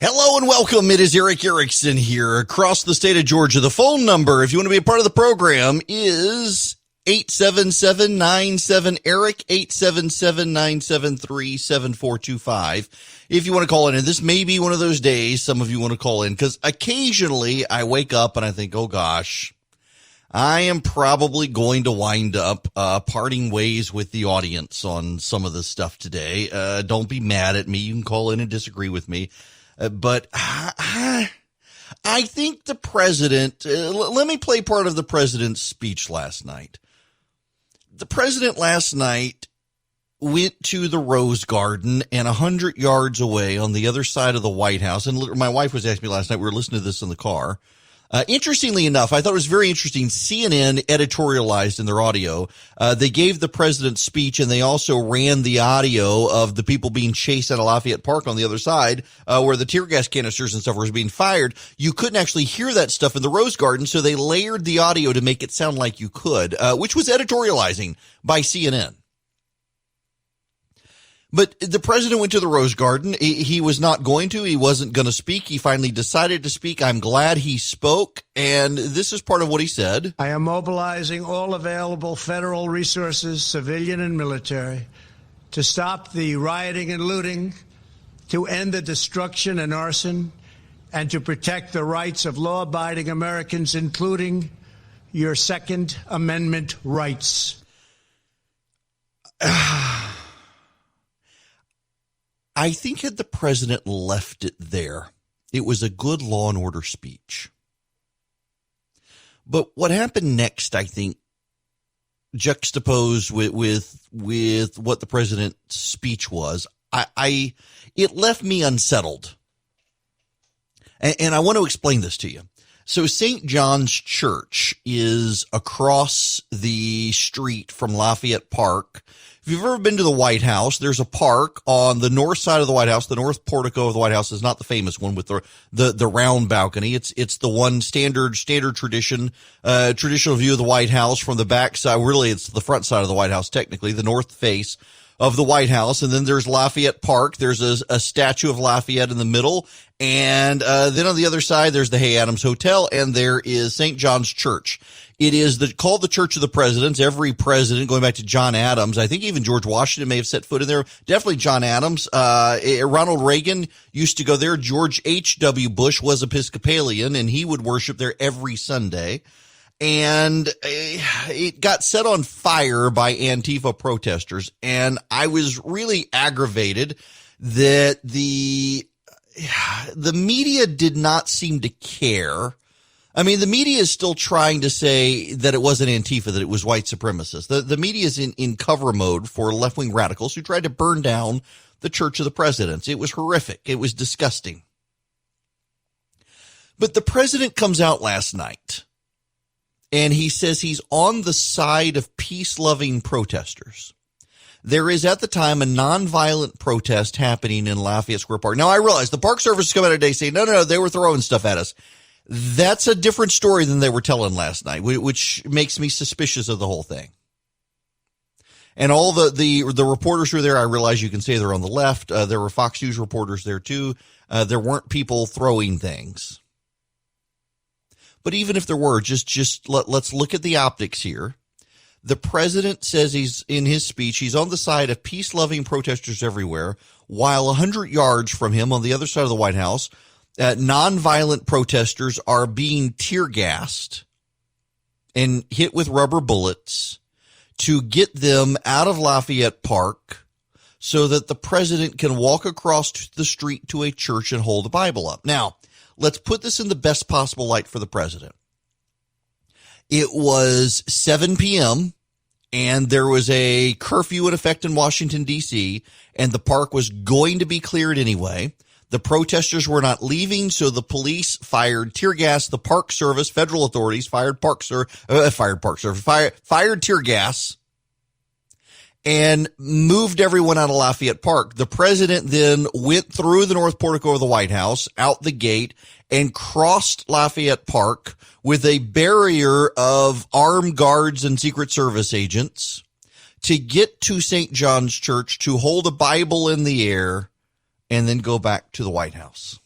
Hello and welcome. It is Eric Erickson here across the state of Georgia. The phone number, if you want to be a part of the program, is 877-97-ERIC, 877-973-7425. If you want to call in, and this may be one of those days some of you want to call in, because occasionally I wake up and I think, oh gosh, I am probably going to wind up parting ways with the audience on some of this stuff today. Don't be mad at me. You can call in and disagree with me. But I think the president, let me play part of the president's speech last night. The president last night went to the Rose Garden, and 100 yards away on the other side of the White House, and my wife was asking me last night, we were listening to this in the car. Interestingly enough, I thought it was very interesting. CNN editorialized in their audio. They gave the president's speech, and they also ran the audio of the people being chased out of Lafayette Park on the other side, where the tear gas canisters and stuff was being fired. You couldn't actually hear that stuff in the Rose Garden, so they layered the audio to make it sound like you could, which was editorializing by CNN. But the president went to the Rose Garden. He was not going to. He wasn't going to speak. He finally decided to speak. I'm glad he spoke. And this is part of what he said. I am mobilizing all available federal resources, civilian and military, to stop the rioting and looting, to end the destruction and arson, and to protect the rights of law-abiding Americans, including your Second Amendment rights. I think had the president left it there, it was a good law and order speech. But what happened next, I think, juxtaposed with what the president's speech was, it left me unsettled. And I want to explain this to you. So St. John's Church is across the street from Lafayette Park. If you've ever been to the White House, there's a park on the north side of the White House. The north portico of the White House is not the famous one with the round balcony. It's the one standard traditional view of the White House from the back side. Really, it's the front side of the White House, technically, the north face of the White House. And then there's Lafayette Park. There's a statue of Lafayette in the middle. And then on the other side, there's the Hay Adams Hotel, and there is St. John's Church. It is called the Church of the Presidents. Every president, going back to John Adams, I think even George Washington may have set foot in there. Definitely John Adams. Ronald Reagan used to go there. George H.W. Bush was Episcopalian, and he would worship there every Sunday. And it got set on fire by Antifa protesters. And I was really aggravated that the media did not seem to care. I mean, the media is still trying to say that it wasn't Antifa, that it was white supremacists. The media is in cover mode for left-wing radicals who tried to burn down the Church of the Presidents. It was horrific. It was disgusting. But the president comes out last night and he says he's on the side of peace-loving protesters. There is at the time a nonviolent protest happening in Lafayette Square Park. Now, I realize the Park Service has come out today saying, no, they were throwing stuff at us. That's a different story than they were telling last night, which makes me suspicious of the whole thing. And all the reporters who were there, I realize you can say they're on the left. There were Fox News reporters there too. There weren't people throwing things. But even if there were, let's look at the optics here. The president says he's in his speech, he's on the side of peace-loving protesters everywhere, while 100 yards from him on the other side of the White House, nonviolent protesters are being tear gassed and hit with rubber bullets to get them out of Lafayette Park so that the president can walk across the street to a church and hold the Bible up. Now, let's put this in the best possible light for the president. It was 7 p.m. and there was a curfew in effect in Washington, D.C., and the park was going to be cleared anyway. The protesters were not leaving, so the police fired tear gas. The Park Service, federal authorities, fired tear gas and moved everyone out of Lafayette Park. The president then went through the north portico of the White House, out the gate, and crossed Lafayette Park with a barrier of armed guards and Secret Service agents to get to St. John's Church to hold a Bible in the air and then go back to the White House.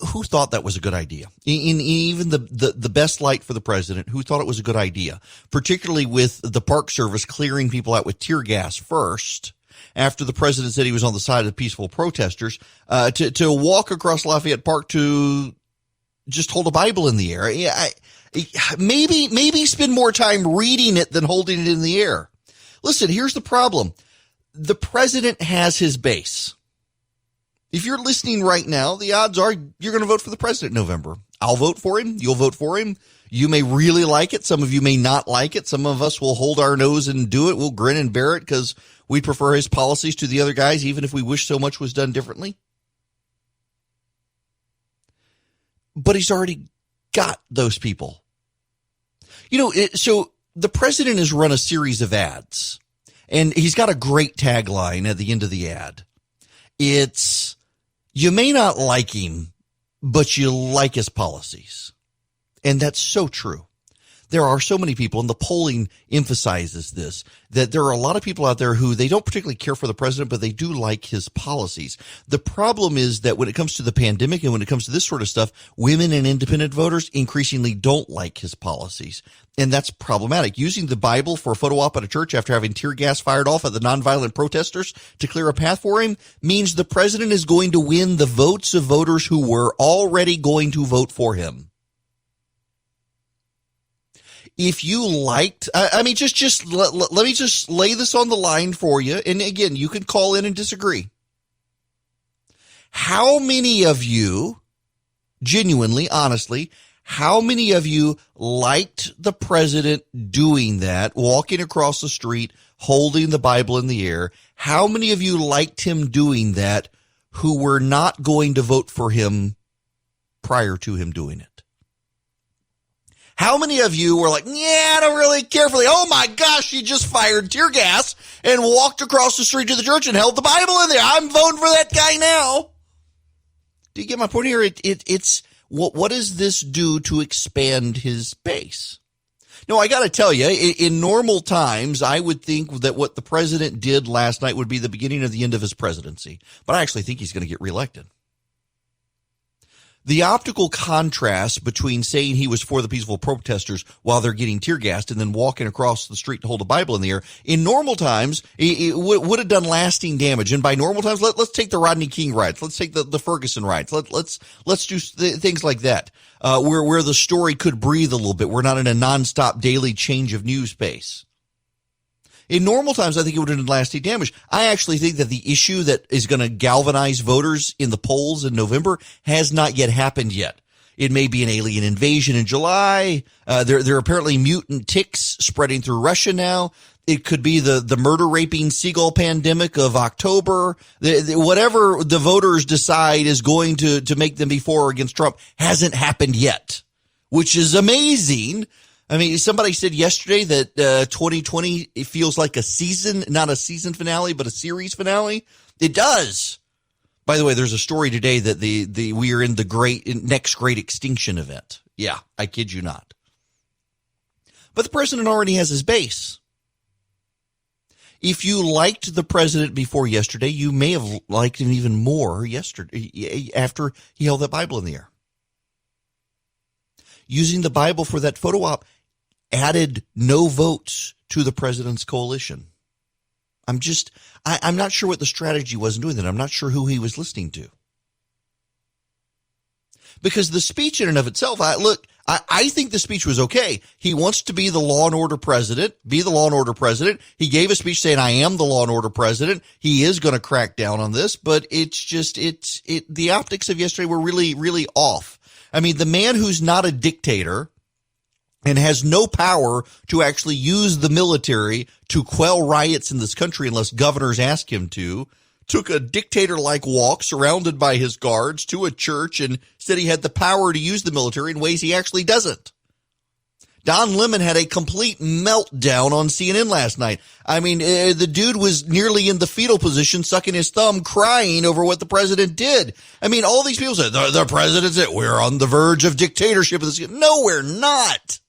Who thought that was a good idea? In even the best light for the president, who thought it was a good idea, particularly with the Park Service clearing people out with tear gas first, after the president said he was on the side of the peaceful protesters, to walk across Lafayette Park to just hold a Bible in the air. Maybe spend more time reading it than holding it in the air. Listen, here's the problem. The president has his base. If you're listening right now, the odds are you're going to vote for the president in November. I'll vote for him. You'll vote for him. You may really like it. Some of you may not like it. Some of us will hold our nose and do it. We'll grin and bear it because we prefer his policies to the other guys, even if we wish so much was done differently. But he's already got those people. So the president has run a series of ads, and he's got a great tagline at the end of the ad. It's, you may not like him, but you like his policies. And that's so true. There are so many people, and the polling emphasizes this, that there are a lot of people out there who they don't particularly care for the president, but they do like his policies. The problem is that when it comes to the pandemic and when it comes to this sort of stuff, women and independent voters increasingly don't like his policies. And that's problematic. Using the Bible for a photo op at a church after having tear gas fired off at the nonviolent protesters to clear a path for him means the president is going to win the votes of voters who were already going to vote for him. If you liked, let me just lay this on the line for you. And again, you can call in and disagree. How many of you, genuinely, honestly, how many of you liked the president doing that, walking across the street, holding the Bible in the air? How many of you liked him doing that who were not going to vote for him prior to him doing it? How many of you were like, yeah, I don't really care for oh my gosh, he just fired tear gas and walked across the street to the church and held the Bible in there. I'm voting for that guy now. Do you get my point here? It's what does this do to expand his base? No, I got to tell you, in normal times, I would think that what the president did last night would be the beginning of the end of his presidency. But I actually think he's going to get reelected. The optical contrast between saying he was for the peaceful protesters while they're getting tear gassed and then walking across the street to hold a Bible in the air, in normal times, it would have done lasting damage. And by normal times, let's take the Rodney King riots. Let's take the Ferguson riots. Let's do things like that, where the story could breathe a little bit. We're not in a nonstop daily change of news pace. In normal times, I think it would have done lasting damage. I actually think that the issue that is going to galvanize voters in the polls in November has not yet happened yet. It may be an alien invasion in July. There are apparently mutant ticks spreading through Russia now. It could be the murder-raping seagull pandemic of October. Whatever the voters decide is going to make them be for or against Trump hasn't happened yet, which is amazing. I mean, somebody said yesterday that 2020, it feels like a season, not a season finale, but a series finale. It does. By the way, there's a story today that we are in the next great extinction event. Yeah, I kid you not. But the president already has his base. If you liked the president before yesterday, you may have liked him even more yesterday after he held that Bible in the air. Using the Bible for that photo op added no votes to the president's coalition. I'm not sure what the strategy was in doing that. I'm not sure who he was listening to. Because the speech in and of itself, I think the speech was okay. He wants to be the law and order president, He gave a speech saying, I am the law and order president. He is going to crack down on this, but the optics of yesterday were really, really off. I mean, the man who's not a dictator and has no power to actually use the military to quell riots in this country unless governors ask him to, took a dictator-like walk surrounded by his guards to a church and said he had the power to use the military in ways he actually doesn't. Don Lemon had a complete meltdown on CNN last night. I mean, the dude was nearly in the fetal position, sucking his thumb, crying over what the president did. I mean, all these people said, the president's it. We're on the verge of dictatorship. No, we're not.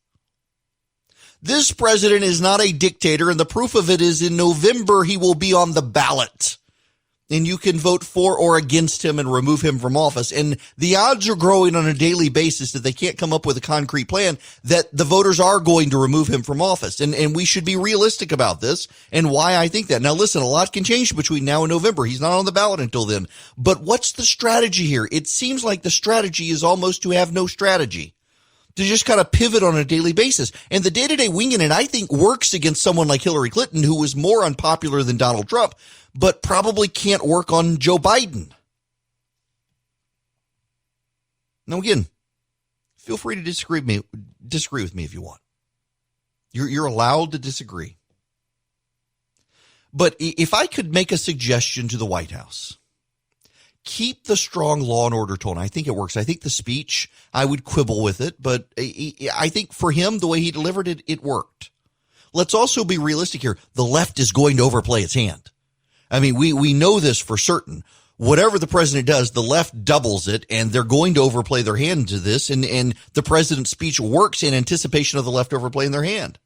This president is not a dictator, and the proof of it is in November he will be on the ballot. and you can vote for or against him and remove him from office. And the odds are growing on a daily basis that they can't come up with a concrete plan that the voters are going to remove him from office. And we should be realistic about this and why I think that. Now, listen, a lot can change between now and November. He's not on the ballot until then. But what's the strategy here? It seems like the strategy is almost to have no strategy, to just kind of pivot on a daily basis. And the day-to-day winging it, I think, works against someone like Hillary Clinton, who was more unpopular than Donald Trump, but probably can't work on Joe Biden. Now, again, feel free to disagree with me if you want. You're allowed to disagree. But if I could make a suggestion to the White House, keep the strong law and order tone. I think it works. I think the speech, I would quibble with it, but I think for him, the way he delivered it, it worked. Let's also be realistic here. The left is going to overplay its hand. I mean, we know this for certain. Whatever the president does, the left doubles it, and they're going to overplay their hand to this, and the president's speech works in anticipation of the left overplaying their hand.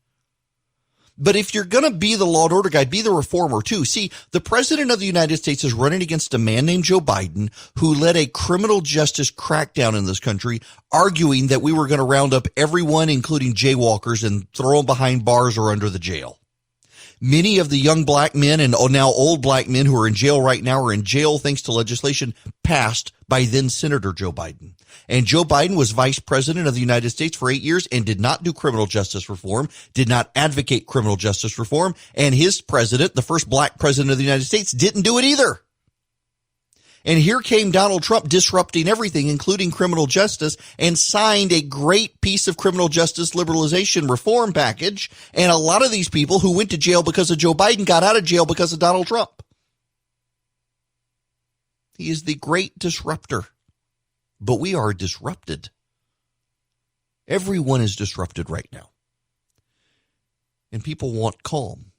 But if you're going to be the law and order guy, be the reformer too. See, the president of the United States is running against a man named Joe Biden who led a criminal justice crackdown in this country, arguing that we were going to round up everyone, including jaywalkers, and throw them behind bars or under the jail. Many of the young black men and now old black men who are in jail right now are in jail thanks to legislation passed by then Senator Joe Biden. And Joe Biden was vice president of the United States for 8 years and did not do criminal justice reform, did not advocate criminal justice reform. And his president, the first black president of the United States, didn't do it either. And here came Donald Trump disrupting everything, including criminal justice, and signed a great piece of criminal justice liberalization reform package. And a lot of these people who went to jail because of Joe Biden got out of jail because of Donald Trump. He is the great disruptor. But we are disrupted. Everyone is disrupted right now. And people want calm.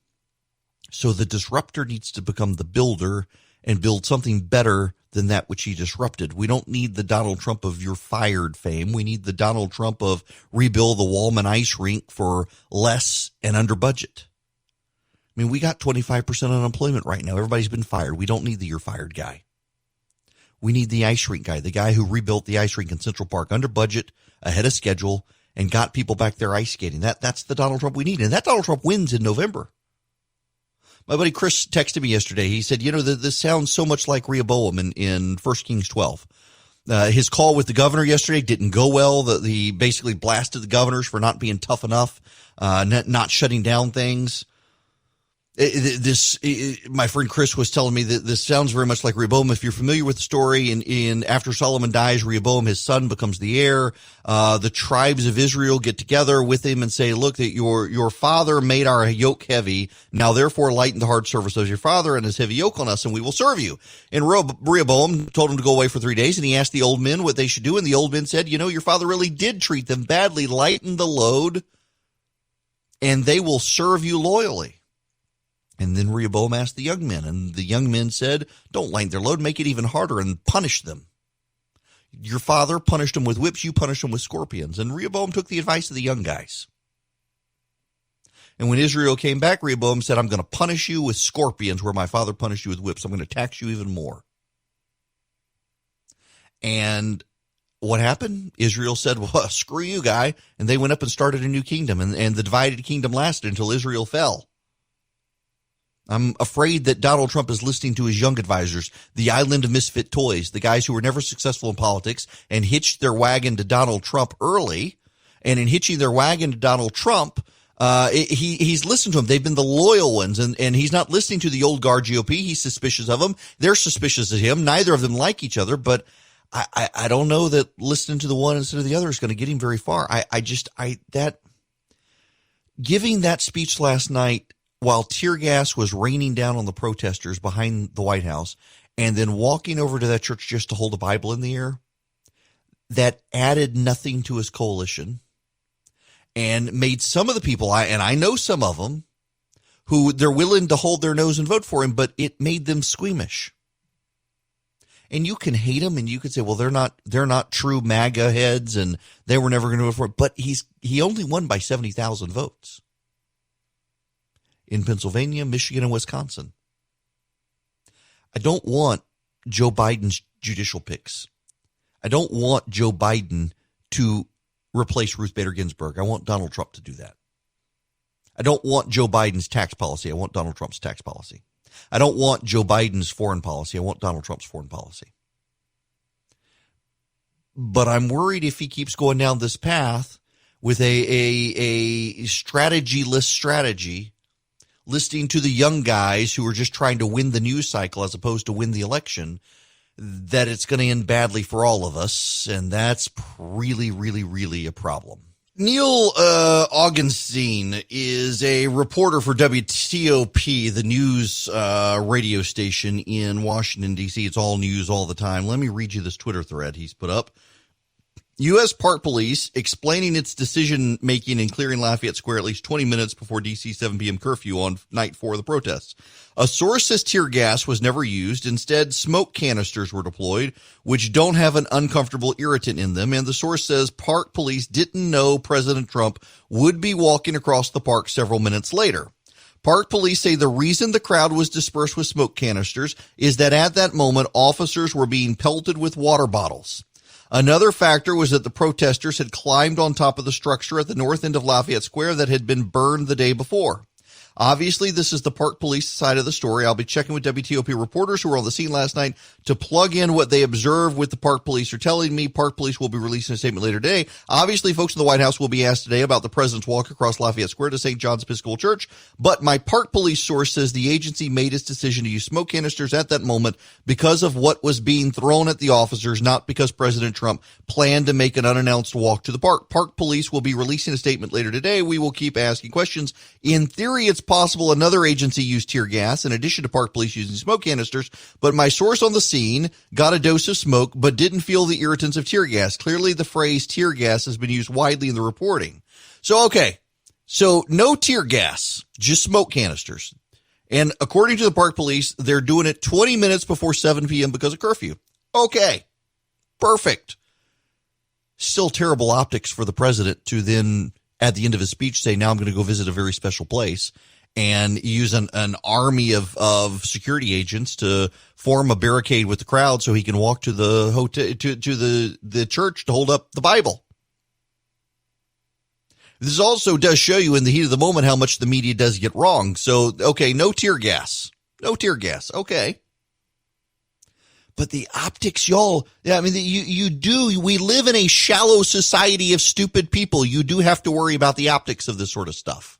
So the disruptor needs to become the builder and build something better than that which he disrupted. We don't need the Donald Trump of "you're fired" fame. We need the Donald Trump of rebuild the Wallman ice rink for less and under budget. I mean, we got 25% unemployment right now. Everybody's been fired. We don't need the "you're fired" guy. We need the ice rink guy, the guy who rebuilt the ice rink in Central Park under budget, ahead of schedule, and got people back there ice skating. That's the Donald Trump we need. And that Donald Trump wins in November. My buddy Chris texted me yesterday. He said, this sounds so much like Rehoboam in 1 Kings 12. His call with the governor yesterday didn't go well. He basically blasted the governors for not being tough enough, not shutting down things. My friend Chris was telling me that this sounds very much like Rehoboam. If you're familiar with the story, in after Solomon dies, Rehoboam, his son, becomes the heir. The tribes of Israel get together with him and say, look, that your father made our yoke heavy. Now, therefore, lighten the hard service of your father and his heavy yoke on us, and we will serve you. And Rehoboam told him to go away for 3 days, and he asked the old men what they should do. And the old men said, your father really did treat them badly. Lighten the load, and they will serve you loyally. And then Rehoboam asked the young men, and the young men said, don't lighten their load, make it even harder and punish them. Your father punished them with whips, you punish them with scorpions. And Rehoboam took the advice of the young guys. And when Israel came back, Rehoboam said, I'm going to punish you with scorpions where my father punished you with whips. I'm going to tax you even more. And what happened? Israel said, well, screw you, guy. And they went up and started a new kingdom. And the divided kingdom lasted until Israel fell. I'm afraid that Donald Trump is listening to his young advisors, the island of misfit toys, the guys who were never successful in politics and hitched their wagon to Donald Trump early. And in hitching their wagon to Donald Trump, he's listened to them. They've been the loyal ones, and he's not listening to the old guard GOP. He's suspicious of them. They're suspicious of him. Neither of them like each other, but I don't know that listening to the one instead of the other is going to get him very far. Giving that speech last night, while tear gas was raining down on the protesters behind the White House, and then walking over to that church just to hold a Bible in the air, that added nothing to his coalition and made some of the people, and I know some of them, who they're willing to hold their nose and vote for him, but it made them squeamish. And you can hate him, and you could say, well, they're not true MAGA heads, and they were never going to vote for it. But he only won by 70,000 votes in Pennsylvania, Michigan, and Wisconsin. I don't want Joe Biden's judicial picks. I don't want Joe Biden to replace Ruth Bader Ginsburg. I want Donald Trump to do that. I don't want Joe Biden's tax policy. I want Donald Trump's tax policy. I don't want Joe Biden's foreign policy. I want Donald Trump's foreign policy. But I'm worried if he keeps going down this path with a strategyless strategy, listening to the young guys who are just trying to win the news cycle as opposed to win the election, that it's going to end badly for all of us. And that's really, really, really a problem. Neil Augenstein is a reporter for WTOP, the news radio station in Washington, D.C. It's all news all the time. Let me read you this Twitter thread he's put up. U.S. Park Police explaining its decision-making in clearing Lafayette Square at least 20 minutes before D.C. 7 p.m. curfew on night 4 of the protests. A source says tear gas was never used. Instead, smoke canisters were deployed, which don't have an uncomfortable irritant in them. And the source says Park Police didn't know President Trump would be walking across the park several minutes later. Park Police say the reason the crowd was dispersed with smoke canisters is that at that moment, officers were being pelted with water bottles. Another factor was that the protesters had climbed on top of the structure at the north end of Lafayette Square that had been burned the day before. Obviously, this is the Park Police side of the story. I'll be checking with WTOP reporters who were on the scene last night to plug in what they observed with the Park Police are telling me. Park Police will be releasing a statement later today. Obviously, folks in the White House will be asked today about the president's walk across Lafayette Square to St. John's Episcopal Church. But my Park Police source says the agency made its decision to use smoke canisters at that moment because of what was being thrown at the officers, not because President Trump planned to make an unannounced walk to the park. Park Police will be releasing a statement later today. We will keep asking questions. In theory, it's possible another agency used tear gas in addition to Park Police using smoke canisters, but my source on the scene got a dose of smoke but didn't feel the irritants of tear gas. Clearly, the phrase tear gas has been used widely in the reporting. So no tear gas, just smoke canisters. And according to the Park Police, they're doing it 20 minutes before 7 p.m. because of curfew. Okay, perfect. Still terrible optics for the president to then, at the end of his speech, say, now I'm going to go visit a very special place and use an army of security agents to form a barricade with the crowd so he can walk to the hotel, to the church to hold up the Bible. This also does show you in the heat of the moment how much the media does get wrong. So, okay, no tear gas. No tear gas. Okay. But the optics, y'all, I mean, we live in a shallow society of stupid people. You do have to worry about the optics of this sort of stuff.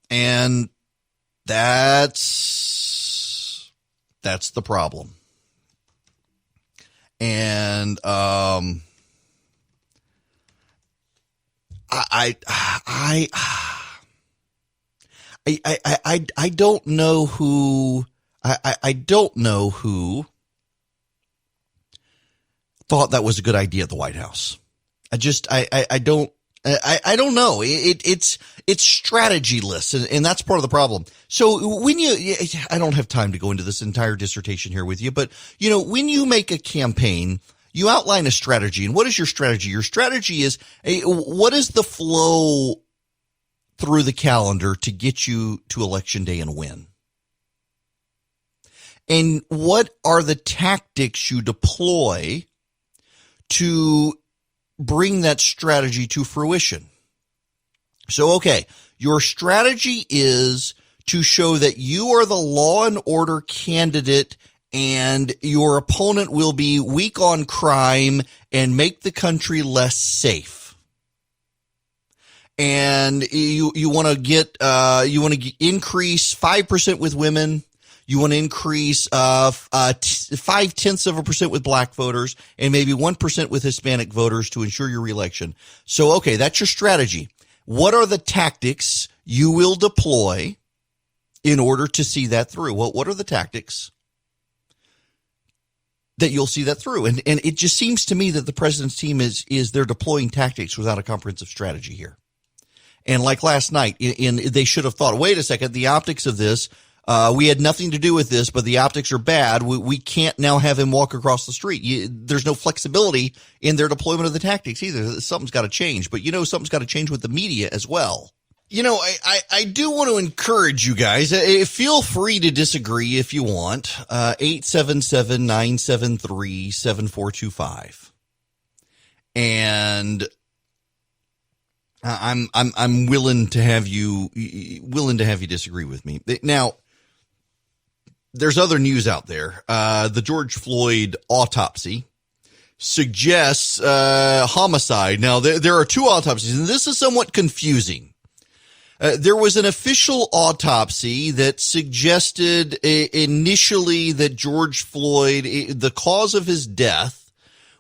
And that's the problem. And I don't know who I don't know who thought that was a good idea at the White House. I don't know. It's strategyless, and that's part of the problem. So when I don't have time to go into this entire dissertation here with you, but when you make a campaign, you outline a strategy. And what is your strategy? Your strategy is what is the flow through the calendar to get you to election day and win? And what are the tactics you deploy to bring that strategy to fruition? So, okay, your strategy is to show that you are the law and order candidate and your opponent will be weak on crime and make the country less safe. And you want to increase 5% with women. You want to increase 0.5% with black voters and maybe 1% with Hispanic voters to ensure your reelection. So, okay, that's your strategy. What are the tactics you will deploy in order to see that through? Well, what are the tactics that you'll see that through? And it just seems to me that the president's team is they're deploying tactics without a comprehensive strategy here. And like last night, they should have thought, wait a second, the optics of this, we had nothing to do with this, but the optics are bad. We can't now have him walk across the street. There's no flexibility in their deployment of the tactics either. Something's got to change. But something's got to change with the media as well. I do want to encourage you guys. Feel free to disagree if you want. 877-973-7425. And I'm willing to have you disagree with me. Now, there's other news out there. The George Floyd autopsy suggests homicide. Now, there are two autopsies, and this is somewhat confusing. There was an official autopsy that suggested initially that George Floyd, the cause of his death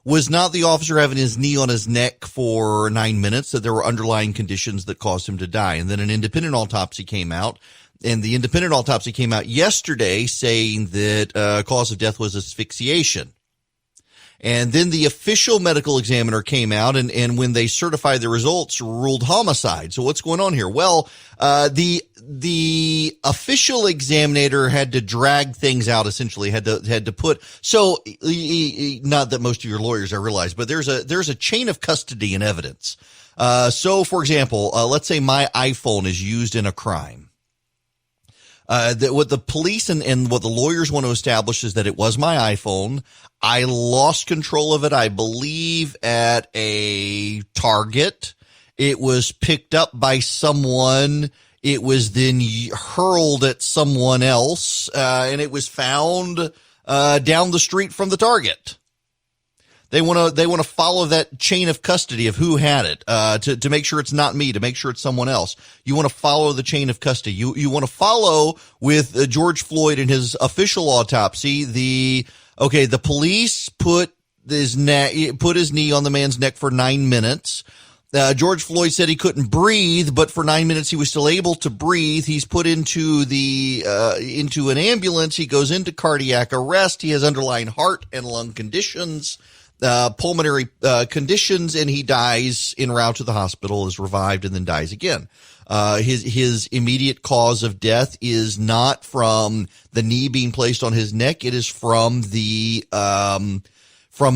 was not the officer having his knee on his neck for 9 minutes, that there were underlying conditions that caused him to die. And then an independent autopsy came out, and the independent autopsy came out yesterday saying that cause of death was asphyxiation. And then the official medical examiner came out and when they certified the results, ruled homicide. So what's going on here? Well, the official examiner had to drag things out, essentially had to put, so not that most of your lawyers, I realize, but there's a chain of custody in evidence. So for example, let's say my iPhone is used in a crime. What the police and what the lawyers want to establish is that it was my iPhone. I lost control of it, I believe, at a Target. It was picked up by someone. It was then hurled at someone else, and it was found down the street from the Target. They want to follow that chain of custody of who had it, to make sure it's not me, to make sure it's someone else. You want to follow the chain of custody. You want to follow with George Floyd in his official autopsy. The police put his knee on the man's neck for 9 minutes. George Floyd said he couldn't breathe, but for 9 minutes he was still able to breathe. He's put into an ambulance. He goes into cardiac arrest. He has underlying heart and lung conditions, pulmonary conditions, and he dies en route to the hospital, is revived, and then dies again. His immediate cause of death is not from the knee being placed on his neck. It is from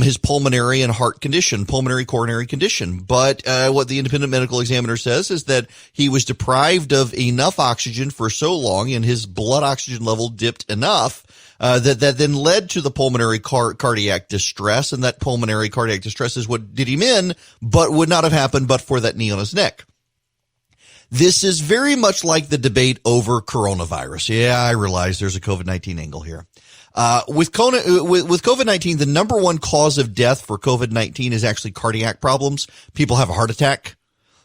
his pulmonary and heart condition, pulmonary coronary condition. But what the independent medical examiner says is that he was deprived of enough oxygen for so long, and his blood oxygen level dipped enough that then led to the pulmonary cardiac distress, and that pulmonary cardiac distress is what did him in, but would not have happened but for that knee on his neck. This is very much like the debate over coronavirus. Yeah, I realize there's a COVID-19 angle here. With COVID-19, the number one cause of death for COVID-19 is actually cardiac problems. People have a heart attack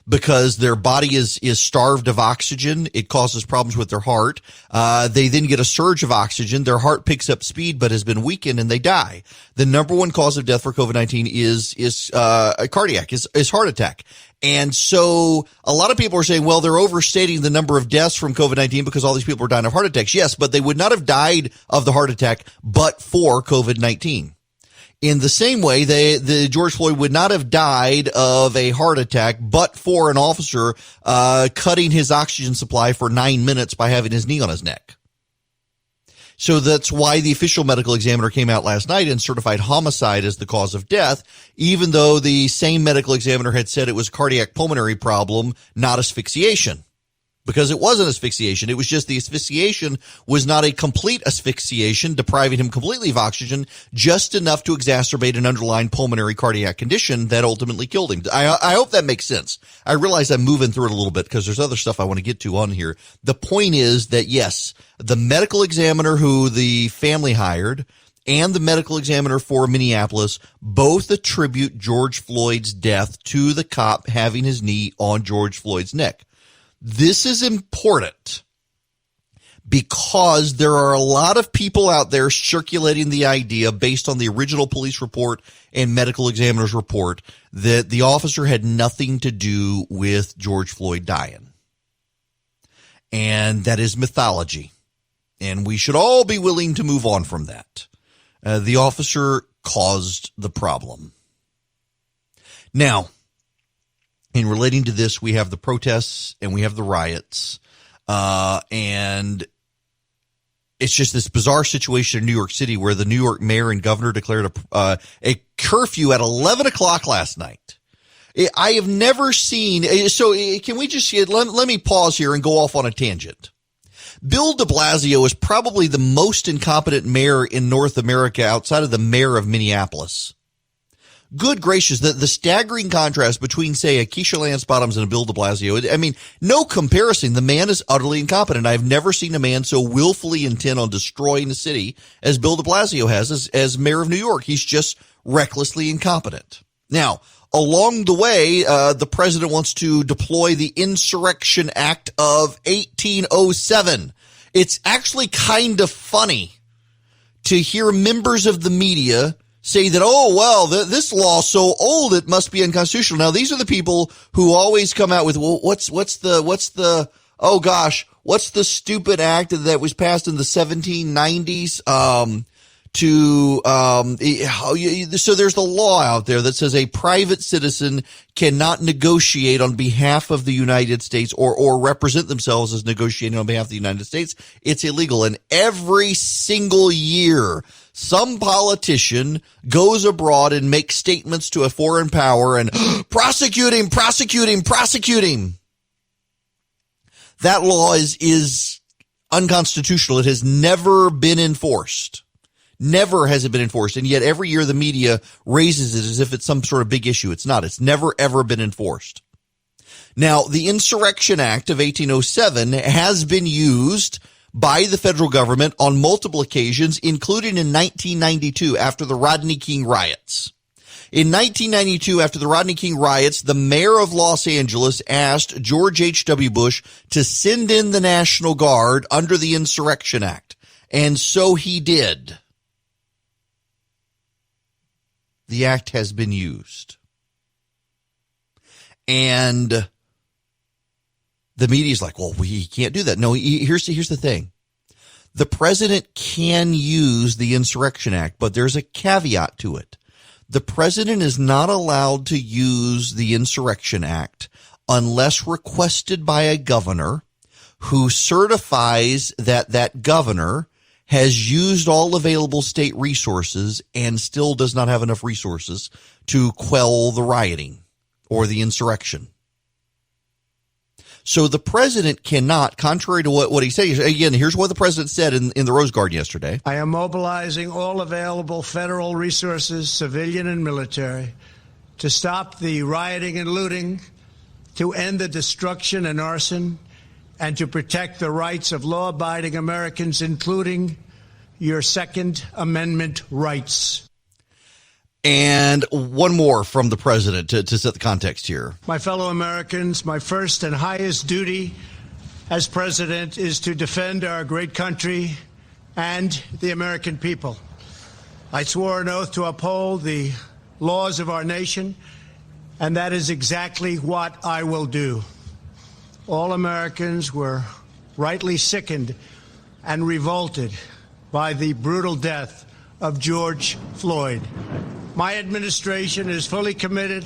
because their body is starved of oxygen. It causes problems with their heart. They then get a surge of oxygen. Their heart picks up speed, but has been weakened, and they die. The number one cause of death for COVID-19 is cardiac, is heart attack. And so a lot of people are saying, well, they're overstating the number of deaths from COVID-19 because all these people are dying of heart attacks. Yes, but they would not have died of the heart attack but for COVID-19. In the same way, the George Floyd would not have died of a heart attack but for an officer cutting his oxygen supply for 9 minutes by having his knee on his neck. So that's why the official medical examiner came out last night and certified homicide as the cause of death, even though the same medical examiner had said it was a cardiac pulmonary problem, not asphyxiation. Because it wasn't asphyxiation. It was just the asphyxiation was not a complete asphyxiation, depriving him completely of oxygen, just enough to exacerbate an underlying pulmonary cardiac condition that ultimately killed him. I hope that makes sense. I realize I'm moving through it a little bit because there's other stuff I want to get to on here. The point is that, yes, the medical examiner who the family hired and the medical examiner for Minneapolis both attribute George Floyd's death to the cop having his knee on George Floyd's neck. This is important because there are a lot of people out there circulating the idea based on the original police report and medical examiner's report that the officer had nothing to do with George Floyd dying. And that is mythology. And we should all be willing to move on from that. The officer caused the problem. Now, in relating to this, we have the protests and we have the riots, and it's just this bizarre situation in New York City where the New York mayor and governor declared a curfew at 11 o'clock last night. I have never seen. So can we just let me pause here and go off on a tangent. Bill de Blasio is probably the most incompetent mayor in North America outside of the mayor of Minneapolis. Good gracious, the staggering contrast between, say, a Keisha Lance Bottoms and a Bill de Blasio. I mean, no comparison. The man is utterly incompetent. I've never seen a man so willfully intent on destroying the city as Bill de Blasio has as mayor of New York. He's just recklessly incompetent. Now, along the way, the president wants to deploy the Insurrection Act of 1807. It's actually kind of funny to hear members of the media say that, oh, well, this law's so old it must be unconstitutional. Now, these are the people who always come out with, well, what's the stupid act that was passed in the 1790s? So there's the law out there that says a private citizen cannot negotiate on behalf of the United States or represent themselves as negotiating on behalf of the United States. It's illegal. And every single year, some politician goes abroad and makes statements to a foreign power and prosecute him. That law is unconstitutional. It has never been enforced. Never has it been enforced. And yet every year the media raises it as if it's some sort of big issue. It's not. It's never, ever been enforced. Now, the Insurrection Act of 1807 has been used by the federal government on multiple occasions, including in 1992 after the Rodney King riots. In 1992, after the Rodney King riots, the mayor of Los Angeles asked George H.W. Bush to send in the National Guard under the Insurrection Act. And so he did. The act has been used. And the media is like, well, we can't do that. No, here's the thing. The president can use the Insurrection Act, but there's a caveat to it. The president is not allowed to use the Insurrection Act unless requested by a governor who certifies that that governor has used all available state resources and still does not have enough resources to quell the rioting or the insurrection. So the president cannot, contrary to what he says, again, here's what the president said in the Rose Garden yesterday. I am mobilizing all available federal resources, civilian and military, to stop the rioting and looting, to end the destruction and arson, and to protect the rights of law-abiding Americans, including your Second Amendment rights. And one more from the president to set the context here. My fellow Americans, my first and highest duty as president is to defend our great country and the American people. I swore an oath to uphold the laws of our nation, and that is exactly what I will do. All Americans were rightly sickened and revolted by the brutal death of George Floyd. My administration is fully committed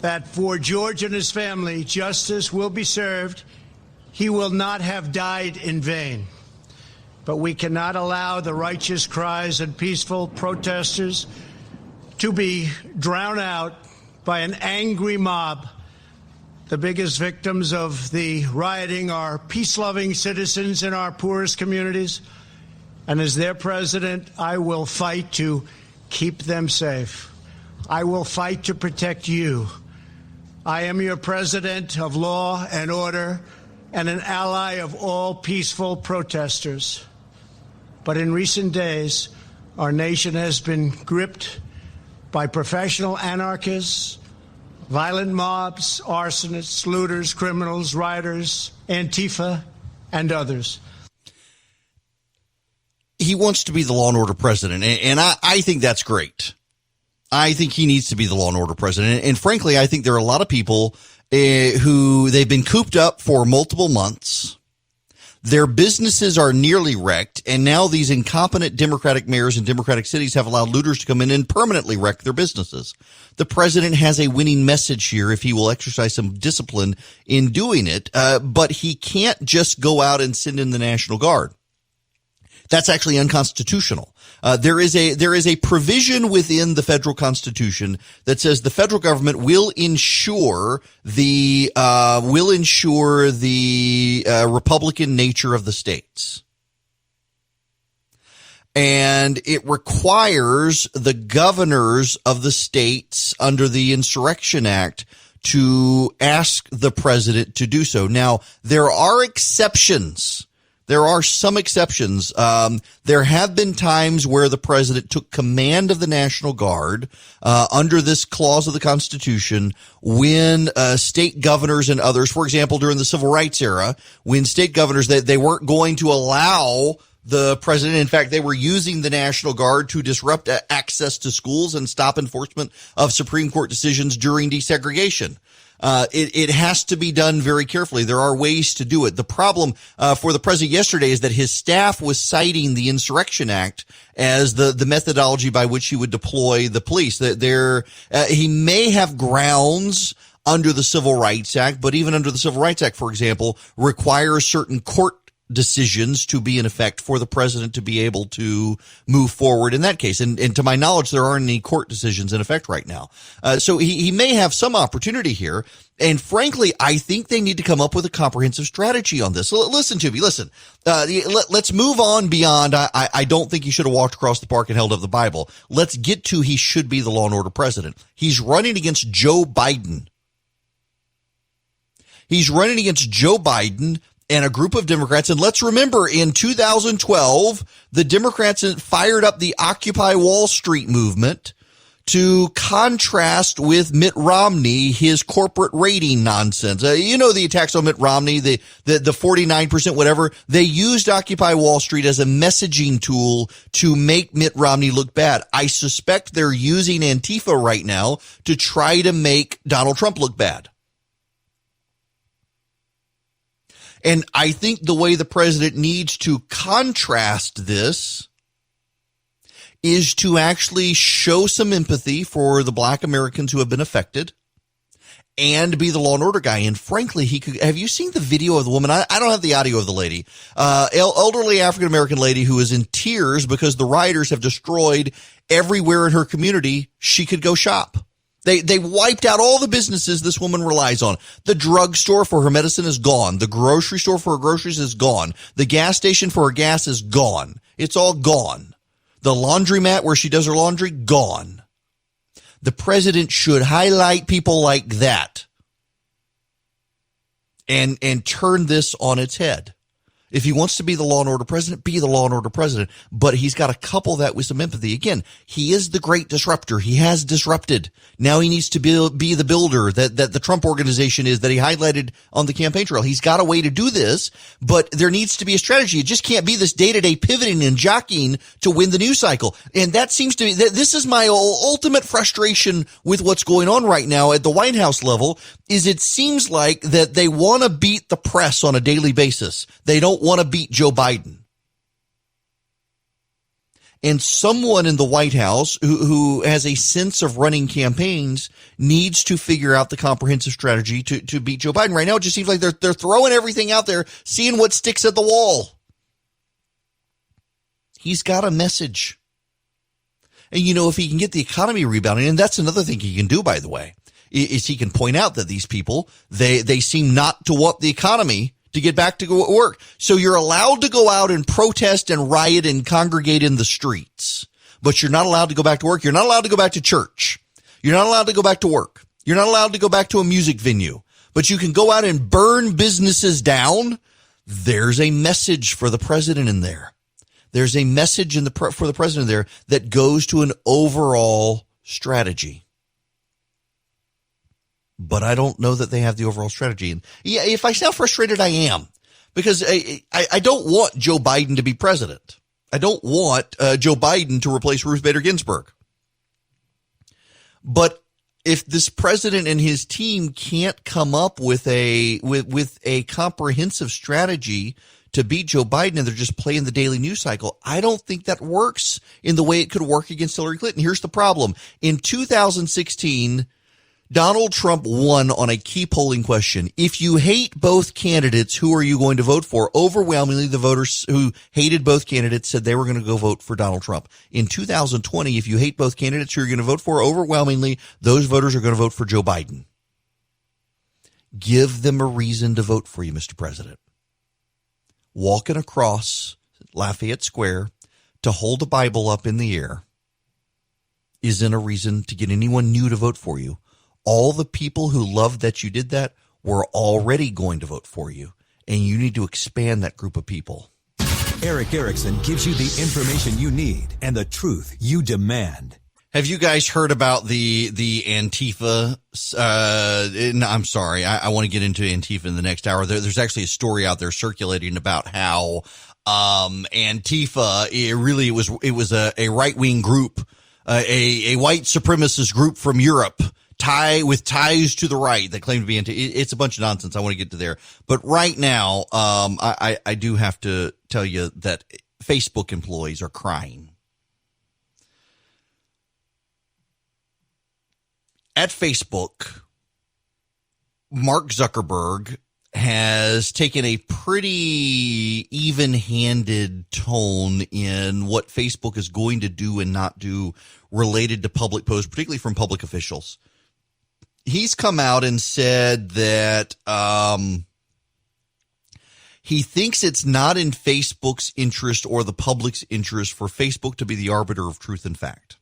that for George and his family, justice will be served. He will not have died in vain. But we cannot allow the righteous cries and peaceful protesters to be drowned out by an angry mob. The biggest victims of the rioting are peace-loving citizens in our poorest communities. And as their president, I will fight to keep them safe. I will fight to protect you. I am your president of law and order and an ally of all peaceful protesters. But in recent days, our nation has been gripped by professional anarchists, violent mobs, arsonists, looters, criminals, rioters, Antifa, and others. He wants to be the law and order president, and I think that's great. I think he needs to be the law and order president. And frankly, I think there are a lot of people who they've been cooped up for multiple months. Their businesses are nearly wrecked, and now these incompetent Democratic mayors in Democratic cities have allowed looters to come in and permanently wreck their businesses. The president has a winning message here if he will exercise some discipline in doing it, but he can't just go out and send in the National Guard. That's actually unconstitutional. There is a provision within the federal constitution that says the federal government will ensure the Republican nature of the states. And it requires the governors of the states under the Insurrection Act to ask the president to do so. Now, there are exceptions. There are some exceptions. There have been times where the president took command of the National Guard under this clause of the Constitution when state governors and others, for example, during the Civil Rights era, when state governors, they weren't going to allow the president. In fact, they were using the National Guard to disrupt access to schools and stop enforcement of Supreme Court decisions during desegregation. It has to be done very carefully. There are ways to do it. The problem for the president yesterday is that his staff was citing the Insurrection Act as the methodology by which he would deploy the police. He may have grounds under the Civil Rights Act, but even under the Civil Rights Act, for example, requires certain court decisions to be in effect for the president to be able to move forward in that case. And to my knowledge, there aren't any court decisions in effect right now. So he may have some opportunity here. And frankly, I think they need to come up with a comprehensive strategy on this. Listen to me. Listen, let's move on beyond. I don't think he should have walked across the park and held up the Bible. Let's get to he should be the law and order president. He's running against Joe Biden. He's running against Joe Biden and a group of Democrats. And let's remember, in 2012, the Democrats fired up the Occupy Wall Street movement to contrast with Mitt Romney, his corporate rating nonsense. The attacks on Mitt Romney, the 49%, whatever. They used Occupy Wall Street as a messaging tool to make Mitt Romney look bad. I suspect they're using Antifa right now to try to make Donald Trump look bad. And I think the way the president needs to contrast this is to actually show some empathy for the black Americans who have been affected and be the law and order guy. And frankly, have you seen the video of the woman? I don't have the audio of the lady, elderly African-American lady who is in tears because the rioters have destroyed everywhere in her community she could go shop. They wiped out all the businesses this woman relies on. The drugstore for her medicine is gone. The grocery store for her groceries is gone. The gas station for her gas is gone. It's all gone. The laundromat where she does her laundry, gone. The president should highlight people like that and turn this on its head. If he wants to be the law and order president, be the law and order president. But he's got to couple that with some empathy. Again, he is the great disruptor. He has disrupted. Now he needs to be the builder that the Trump organization is, that he highlighted on the campaign trail. He's got a way to do this, but there needs to be a strategy. It just can't be this day-to-day pivoting and jockeying to win the news cycle. And that seems to be, this is my ultimate frustration with what's going on right now at the White House level, is it seems like that they want to beat the press on a daily basis. They don't want to beat Joe Biden. And someone in the White House who has a sense of running campaigns needs to figure out the comprehensive strategy to beat Joe Biden. Right now, it just seems like they're throwing everything out there, seeing what sticks at the wall. He's got a message. And, if he can get the economy rebounding, and that's another thing he can do, by the way, is he can point out that these people, they seem not to want the economy to get back to work. So you're allowed to go out and protest and riot and congregate in the streets, but you're not allowed to go back to work. You're not allowed to go back to church. You're not allowed to go back to work. You're not allowed to go back to a music venue, but you can go out and burn businesses down. There's a message for the president in there. There's a message for the president there that goes to an overall strategy. But I don't know that they have the overall strategy. And yeah, if I sound frustrated, I am, because I don't want Joe Biden to be president. I don't want Joe Biden to replace Ruth Bader Ginsburg. But if this president and his team can't come up with a comprehensive strategy to beat Joe Biden, and they're just playing the daily news cycle, I don't think that works in the way it could work against Hillary Clinton. Here's the problem. In 2016, Donald Trump won on a key polling question. If you hate both candidates, who are you going to vote for? Overwhelmingly, the voters who hated both candidates said they were going to go vote for Donald Trump. In 2020, if you hate both candidates, who you're going to vote for? Overwhelmingly, those voters are going to vote for Joe Biden. Give them a reason to vote for you, Mr. President. Walking across Lafayette Square to hold a Bible up in the air isn't a reason to get anyone new to vote for you. All the people who loved that you did that were already going to vote for you, and you need to expand that group of people. Eric Erickson gives you the information you need and the truth you demand. Have you guys heard about the Antifa? I'm sorry. I want to get into Antifa in the next hour. There's actually a story out there circulating about how Antifa, it was a right-wing group, a white supremacist group from Europe, with ties to the right that claim to be it's a bunch of nonsense. I want to get to there. But right now, I do have to tell you that Facebook employees are crying. At Facebook, Mark Zuckerberg has taken a pretty even-handed tone in what Facebook is going to do and not do related to public posts, particularly from public officials. He's come out and said that he thinks it's not in Facebook's interest or the public's interest for Facebook to be the arbiter of truth and fact.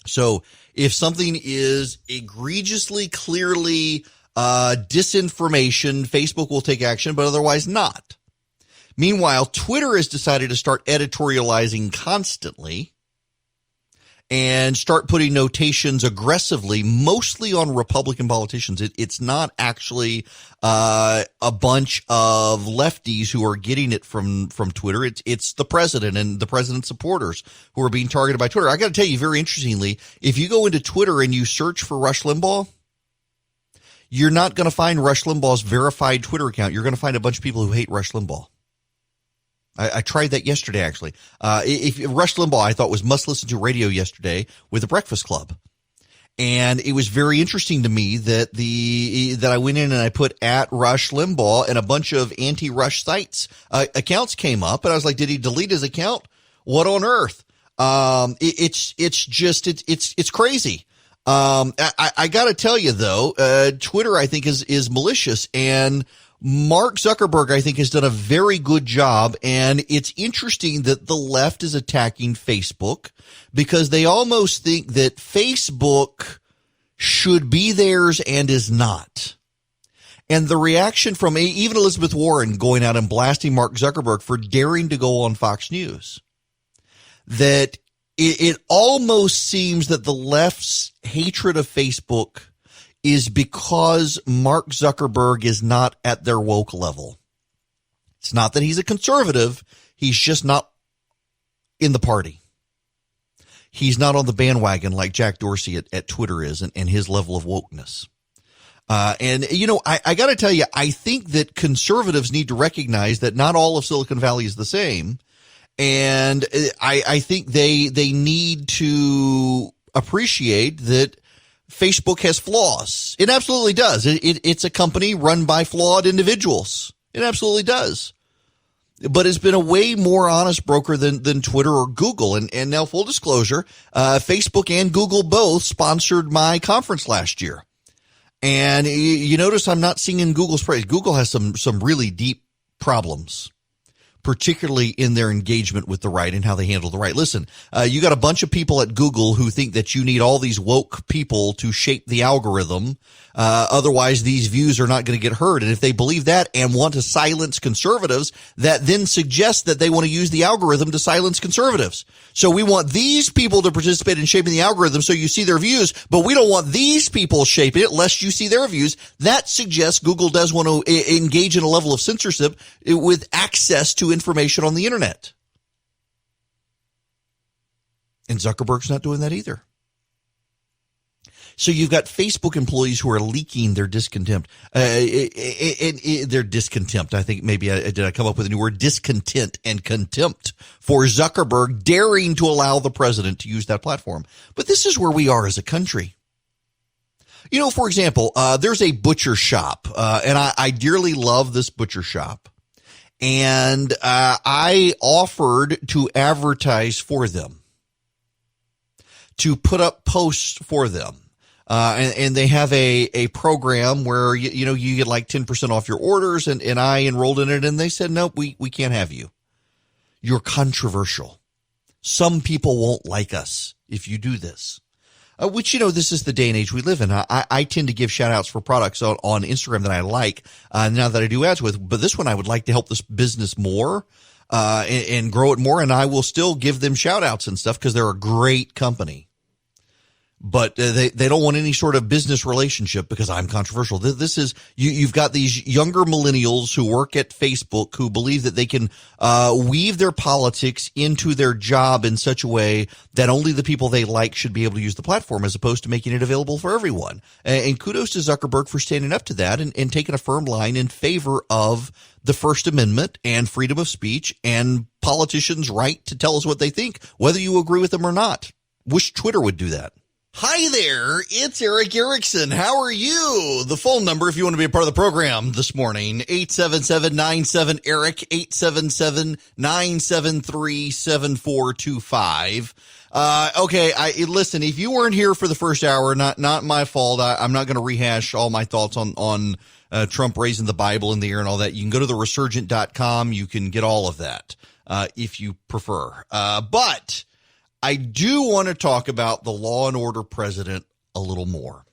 So if something is egregiously, clearly disinformation, Facebook will take action, but otherwise not. Meanwhile, Twitter has decided to start editorializing constantly and start putting notations aggressively, mostly on Republican politicians. It's not actually a bunch of lefties who are getting it from Twitter. It's the president and the president's supporters who are being targeted by Twitter. I got to tell you, very interestingly, if you go into Twitter and you search for Rush Limbaugh, you're not going to find Rush Limbaugh's verified Twitter account. You're going to find a bunch of people who hate Rush Limbaugh. I tried that yesterday, actually. If Rush Limbaugh, I thought, was must listen to radio yesterday with the Breakfast Club. And it was very interesting to me that I went in and I put at Rush Limbaugh and a bunch of anti-Rush sites, accounts came up, and I was like, did he delete his account? What on earth? It's crazy. I gotta tell you though, Twitter, I think is malicious, and Mark Zuckerberg, I think, has done a very good job, and it's interesting that the left is attacking Facebook because they almost think that Facebook should be theirs and is not. And the reaction from even Elizabeth Warren going out and blasting Mark Zuckerberg for daring to go on Fox News, that it almost seems that the left's hatred of Facebook is because Mark Zuckerberg is not at their woke level. It's not that he's a conservative. He's just not in the party. He's not on the bandwagon like Jack Dorsey at Twitter is and his level of wokeness. And, you know, I got to tell you, I think that conservatives need to recognize that not all of Silicon Valley is the same. And I think they need to appreciate that Facebook has flaws. It absolutely does. It's a company run by flawed individuals. It absolutely does. But it's been a way more honest broker than Twitter or Google. And now, full disclosure, Facebook and Google both sponsored my conference last year. And you notice I'm not singing Google's praise. Google has some really deep problems, particularly in their engagement with the right and how they handle the right. Listen, you got a bunch of people at Google who think that you need all these woke people to shape the algorithm. Otherwise, these views are not going to get heard. And if they believe that and want to silence conservatives, that then suggests that they want to use the algorithm to silence conservatives. So we want these people to participate in shaping the algorithm so you see their views, but we don't want these people shaping it lest you see their views. That suggests Google does want to engage in a level of censorship with access to information on the internet. And Zuckerberg's not doing that either. So you've got Facebook employees who are leaking their discontent. Their discontempt. I think maybe did I come up with a new word? Discontent and contempt for Zuckerberg daring to allow the president to use that platform. But this is where we are as a country. For example, there's a butcher shop, and I dearly love this butcher shop. And I offered to advertise for them, to put up posts for them. And they have a program where, you get like 10% off your orders, and I enrolled in it, and they said, nope, we can't have you. You're controversial. Some people won't like us if you do this. Which, this is the day and age we live in. I tend to give shout outs for products on Instagram that I like, now that I do ads with, but this one I would like to help this business more, and grow it more. And I will still give them shout outs and stuff because they're a great company. But they don't want any sort of business relationship because I'm controversial. This is you've got these younger millennials who work at Facebook who believe that they can weave their politics into their job in such a way that only the people they like should be able to use the platform, as opposed to making it available for everyone. And kudos to Zuckerberg for standing up to that and taking a firm line in favor of the First Amendment and freedom of speech and politicians' right to tell us what they think, whether you agree with them or not. Wish Twitter would do that. Hi there, it's Eric Erickson. How are you? The phone number, if you want to be a part of the program this morning, 877-97-ERIC, 877-973-7425. Listen, if you weren't here for the first hour, not my fault. I'm not going to rehash all my thoughts on Trump raising the Bible in the air and all that. You can go to theresurgent.com. You can get all of that, if you prefer. But I do want to talk about the law and order president a little more,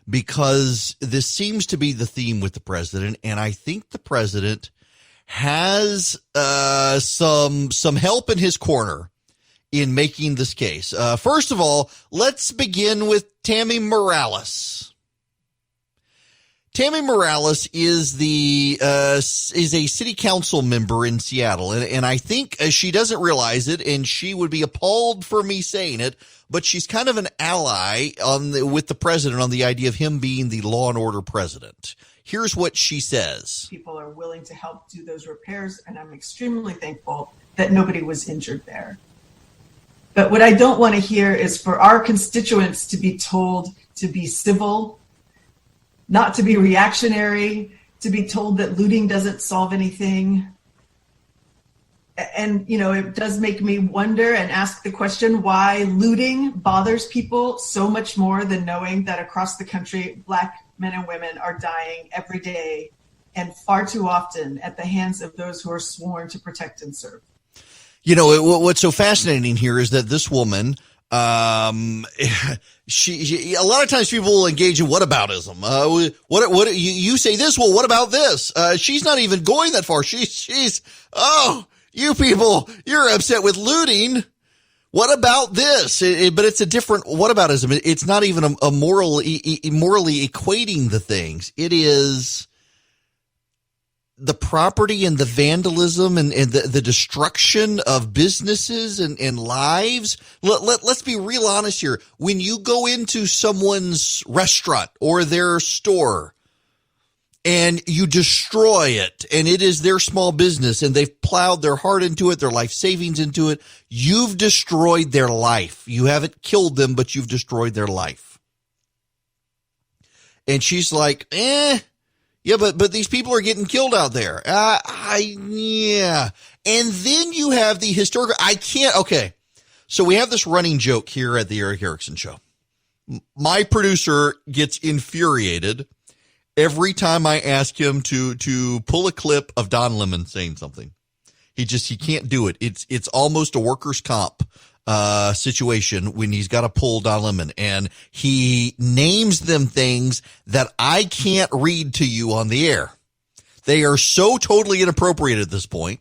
because this seems to be the theme with the president, and I think the president has some help in his corner in making this case. First of all, let's begin with Tammy Morales. Tammy Morales is a city council member in Seattle, and I think she doesn't realize it, and she would be appalled for me saying it, but she's kind of an ally with the president on the idea of him being the law and order president. Here's what she says. People are willing to help do those repairs, and I'm extremely thankful that nobody was injured there. But what I don't want to hear is for our constituents to be told to be civil, not to be reactionary, to be told that looting doesn't solve anything. And, it does make me wonder and ask the question why looting bothers people so much more than knowing that across the country, Black men and women are dying every day and far too often at the hands of those who are sworn to protect and serve. What's so fascinating here is that this woman, she a lot of times people will engage in whataboutism. What you say this? Well, what about this? She's not even going that far. She's you people, you're upset with looting. What about this? But it's a different whataboutism. It's not even a morally equating the things. It is the property and the vandalism and the destruction of businesses and lives. Let's be real honest here. When you go into someone's restaurant or their store and you destroy it, and it is their small business and they've plowed their heart into it, their life savings into it, you've destroyed their life. You haven't killed them, but you've destroyed their life. And she's like, yeah, but these people are getting killed out there. Yeah. And then you have the historical, okay. So we have this running joke here at the Eric Erickson Show. My producer gets infuriated every time I ask him to pull a clip of Don Lemon saying something. He can't do it. It's almost a workers' comp situation when he's got to pull Don Lemon, and he names them things that I can't read to you on the air. They are so totally inappropriate at this point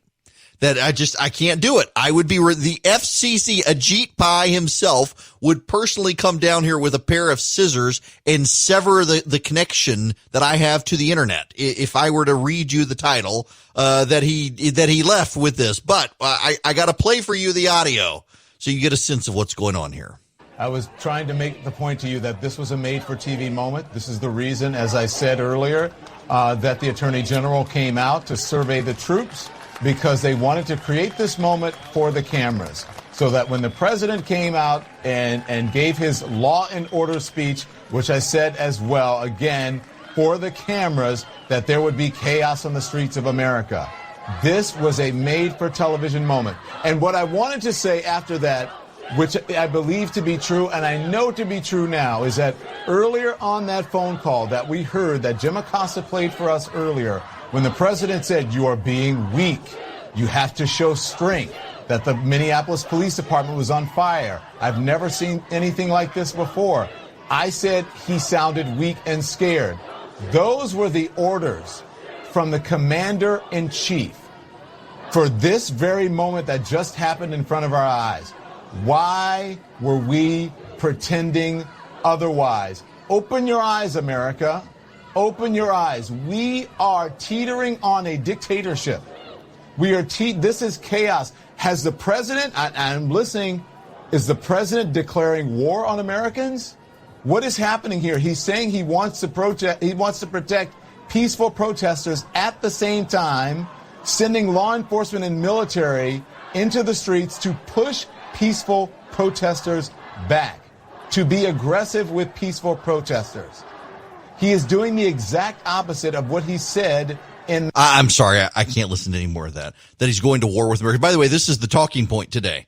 that I can't do it. I would be the FCC, Ajit Pai himself would personally come down here with a pair of scissors and sever the connection that I have to the internet if I were to read you the title that he left with this. But I got to play for you the audio so you get a sense of what's going on here. I was trying to make the point to you that this was a made-for-TV moment. This is the reason, as I said earlier, that the Attorney General came out to survey the troops, because they wanted to create this moment for the cameras. so that when the president came out and gave his law and order speech, which I said as well, again, for the cameras, that there would be chaos on the streets of America. This was a made-for-television moment. And what I wanted to say after that, which I believe to be true, and I know to be true now, is that earlier on that phone call that we heard that Jim Acosta played for us earlier, when the president said, "You are being weak, you have to show strength," that the Minneapolis Police Department was on fire. I've never seen anything like this before. I said he sounded weak and scared. Those were the orders from the commander-in-chief for this very moment that just happened in front of our eyes. Why were we pretending otherwise? Open your eyes, America. Open your eyes. We are teetering on a dictatorship. This is chaos. Has the president, I'm listening, is the president declaring war on Americans? What is happening here? He's saying he wants to protect peaceful protesters, at the same time sending law enforcement and military into the streets to push peaceful protesters back, to be aggressive with peaceful protesters. He is doing the exact opposite of what he said in... I'm sorry, I can't listen to any more of that he's going to war with America. By the way, this is the talking point today.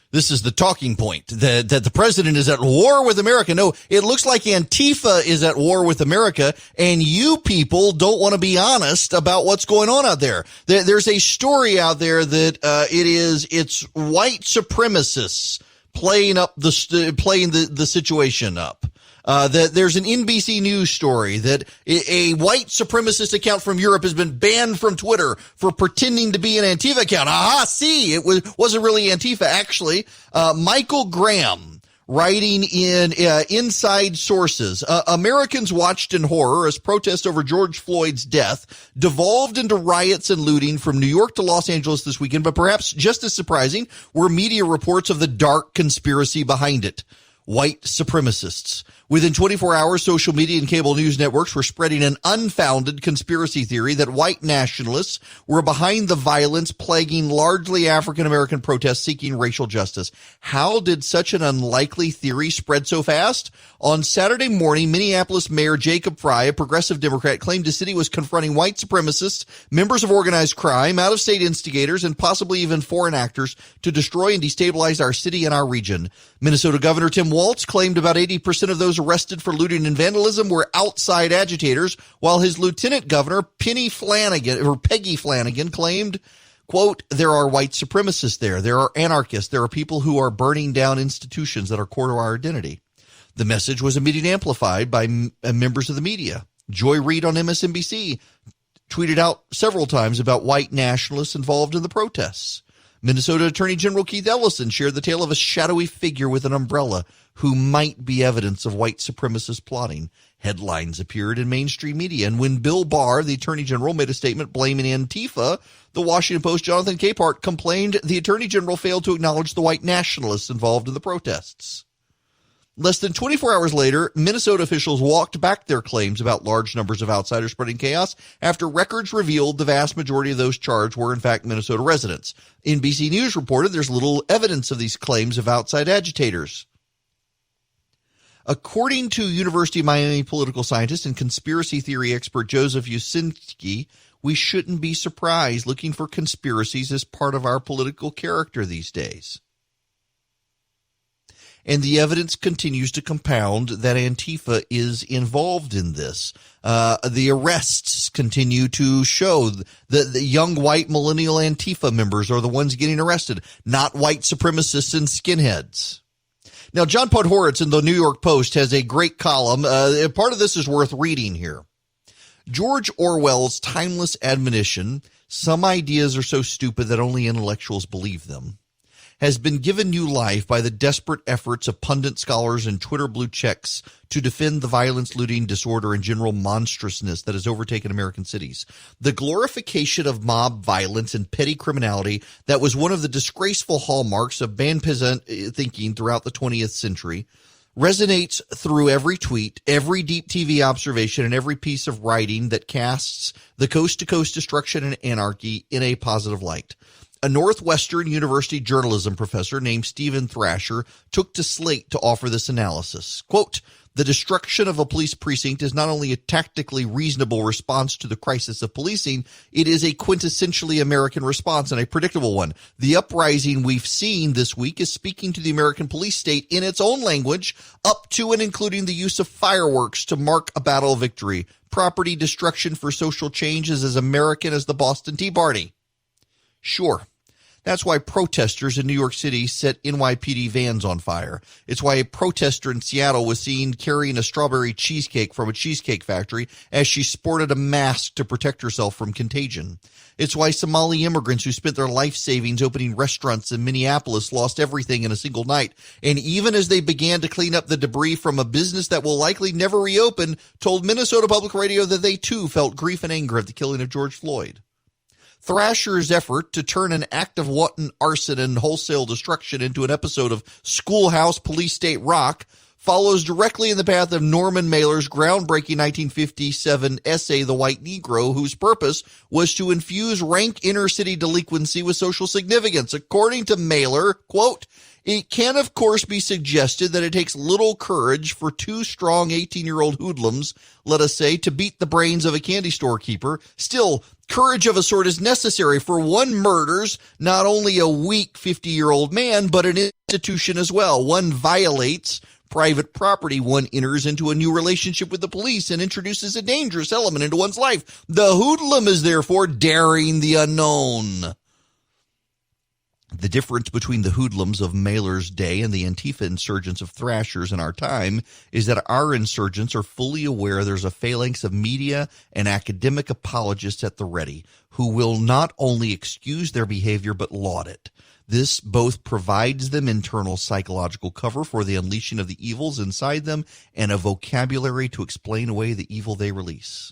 This is the talking point, that the president is at war with America. No, it looks like Antifa is at war with America, and you people don't want to be honest about what's going on out there. There's a story out there that it's white supremacists playing the situation up. That there's an NBC News story that a white supremacist account from Europe has been banned from Twitter for pretending to be an Antifa account. Aha, see, it wasn't really Antifa, actually. Michael Graham, writing in Inside Sources, Americans watched in horror as protests over George Floyd's death devolved into riots and looting from New York to Los Angeles this weekend, but perhaps just as surprising were media reports of the dark conspiracy behind it. White supremacists. Within 24 hours, social media and cable news networks were spreading an unfounded conspiracy theory that white nationalists were behind the violence plaguing largely African-American protests seeking racial justice. How did such an unlikely theory spread so fast? On Saturday morning, Minneapolis Mayor Jacob Fry, a progressive Democrat, claimed his city was confronting white supremacists, members of organized crime, out-of-state instigators, and possibly even foreign actors to destroy and destabilize our city and our region. Minnesota Governor Tim Walz claimed about 80% of those arrested for looting and vandalism were outside agitators, while his lieutenant governor, Peggy Flanagan, claimed, quote, "There are white supremacists there. There are anarchists. There are people who are burning down institutions that are core to our identity." The message was immediately amplified by members of the media. Joy Reid on MSNBC tweeted out several times about white nationalists involved in the protests. Minnesota Attorney General Keith Ellison shared the tale of a shadowy figure with an umbrella who might be evidence of white supremacist plotting. Headlines appeared in mainstream media, and when Bill Barr, the Attorney General, made a statement blaming Antifa, the Washington Post Jonathan Capehart complained the Attorney General failed to acknowledge the white nationalists involved in the protests. Less than 24 hours later, Minnesota officials walked back their claims about large numbers of outsiders spreading chaos after records revealed the vast majority of those charged were, in fact, Minnesota residents. NBC News reported there's little evidence of these claims of outside agitators. According to University of Miami political scientist and conspiracy theory expert Joseph Usinski, we shouldn't be surprised looking for conspiracies as part of our political character these days. And the evidence continues to compound that Antifa is involved in this. The arrests continue to show that the young white millennial Antifa members are the ones getting arrested, not white supremacists and skinheads. Now, John Podhoretz in the New York Post has a great column. Part of this is worth reading here. George Orwell's timeless admonition, "Some ideas are so stupid that only intellectuals believe them," has been given new life by the desperate efforts of pundit scholars and Twitter blue checks to defend the violence, looting, disorder, and general monstrousness that has overtaken American cities. The glorification of mob violence and petty criminality that was one of the disgraceful hallmarks of banned peasant thinking throughout the 20th century resonates through every tweet, every deep TV observation, and every piece of writing that casts the coast-to-coast destruction and anarchy in a positive light. A Northwestern University journalism professor named Stephen Thrasher took to Slate to offer this analysis. Quote, the destruction of a police precinct is not only a tactically reasonable response to the crisis of policing, it is a quintessentially American response and a predictable one. The uprising we've seen this week is speaking to the American police state in its own language, up to and including the use of fireworks to mark a battle victory. Property destruction for social change is as American as the Boston Tea Party. Sure. That's why protesters in New York City set NYPD vans on fire. It's why a protester in Seattle was seen carrying a strawberry cheesecake from a cheesecake factory as she sported a mask to protect herself from contagion. It's why Somali immigrants who spent their life savings opening restaurants in Minneapolis lost everything in a single night. And even as they began to clean up the debris from a business that will likely never reopen, told Minnesota Public Radio that they too felt grief and anger at the killing of George Floyd. Thrasher's effort to turn an act of wanton arson and wholesale destruction into an episode of Schoolhouse Police State Rock follows directly in the path of Norman Mailer's groundbreaking 1957 essay, The White Negro, whose purpose was to infuse rank inner-city delinquency with social significance. According to Mailer, quote, it can, of course, be suggested that it takes little courage for two strong 18-year-old hoodlums, let us say, to beat the brains of a candy store keeper. Still, courage of a sort is necessary, for one murders not only a weak 50-year-old man, but an institution as well. One violates private property. One enters into a new relationship with the police and introduces a dangerous element into one's life. The hoodlum is therefore daring the unknown. The difference between the hoodlums of Mailer's day and the Antifa insurgents of Thrasher's in our time is that our insurgents are fully aware there's a phalanx of media and academic apologists at the ready who will not only excuse their behavior but laud it. This both provides them internal psychological cover for the unleashing of the evils inside them and a vocabulary to explain away the evil they release.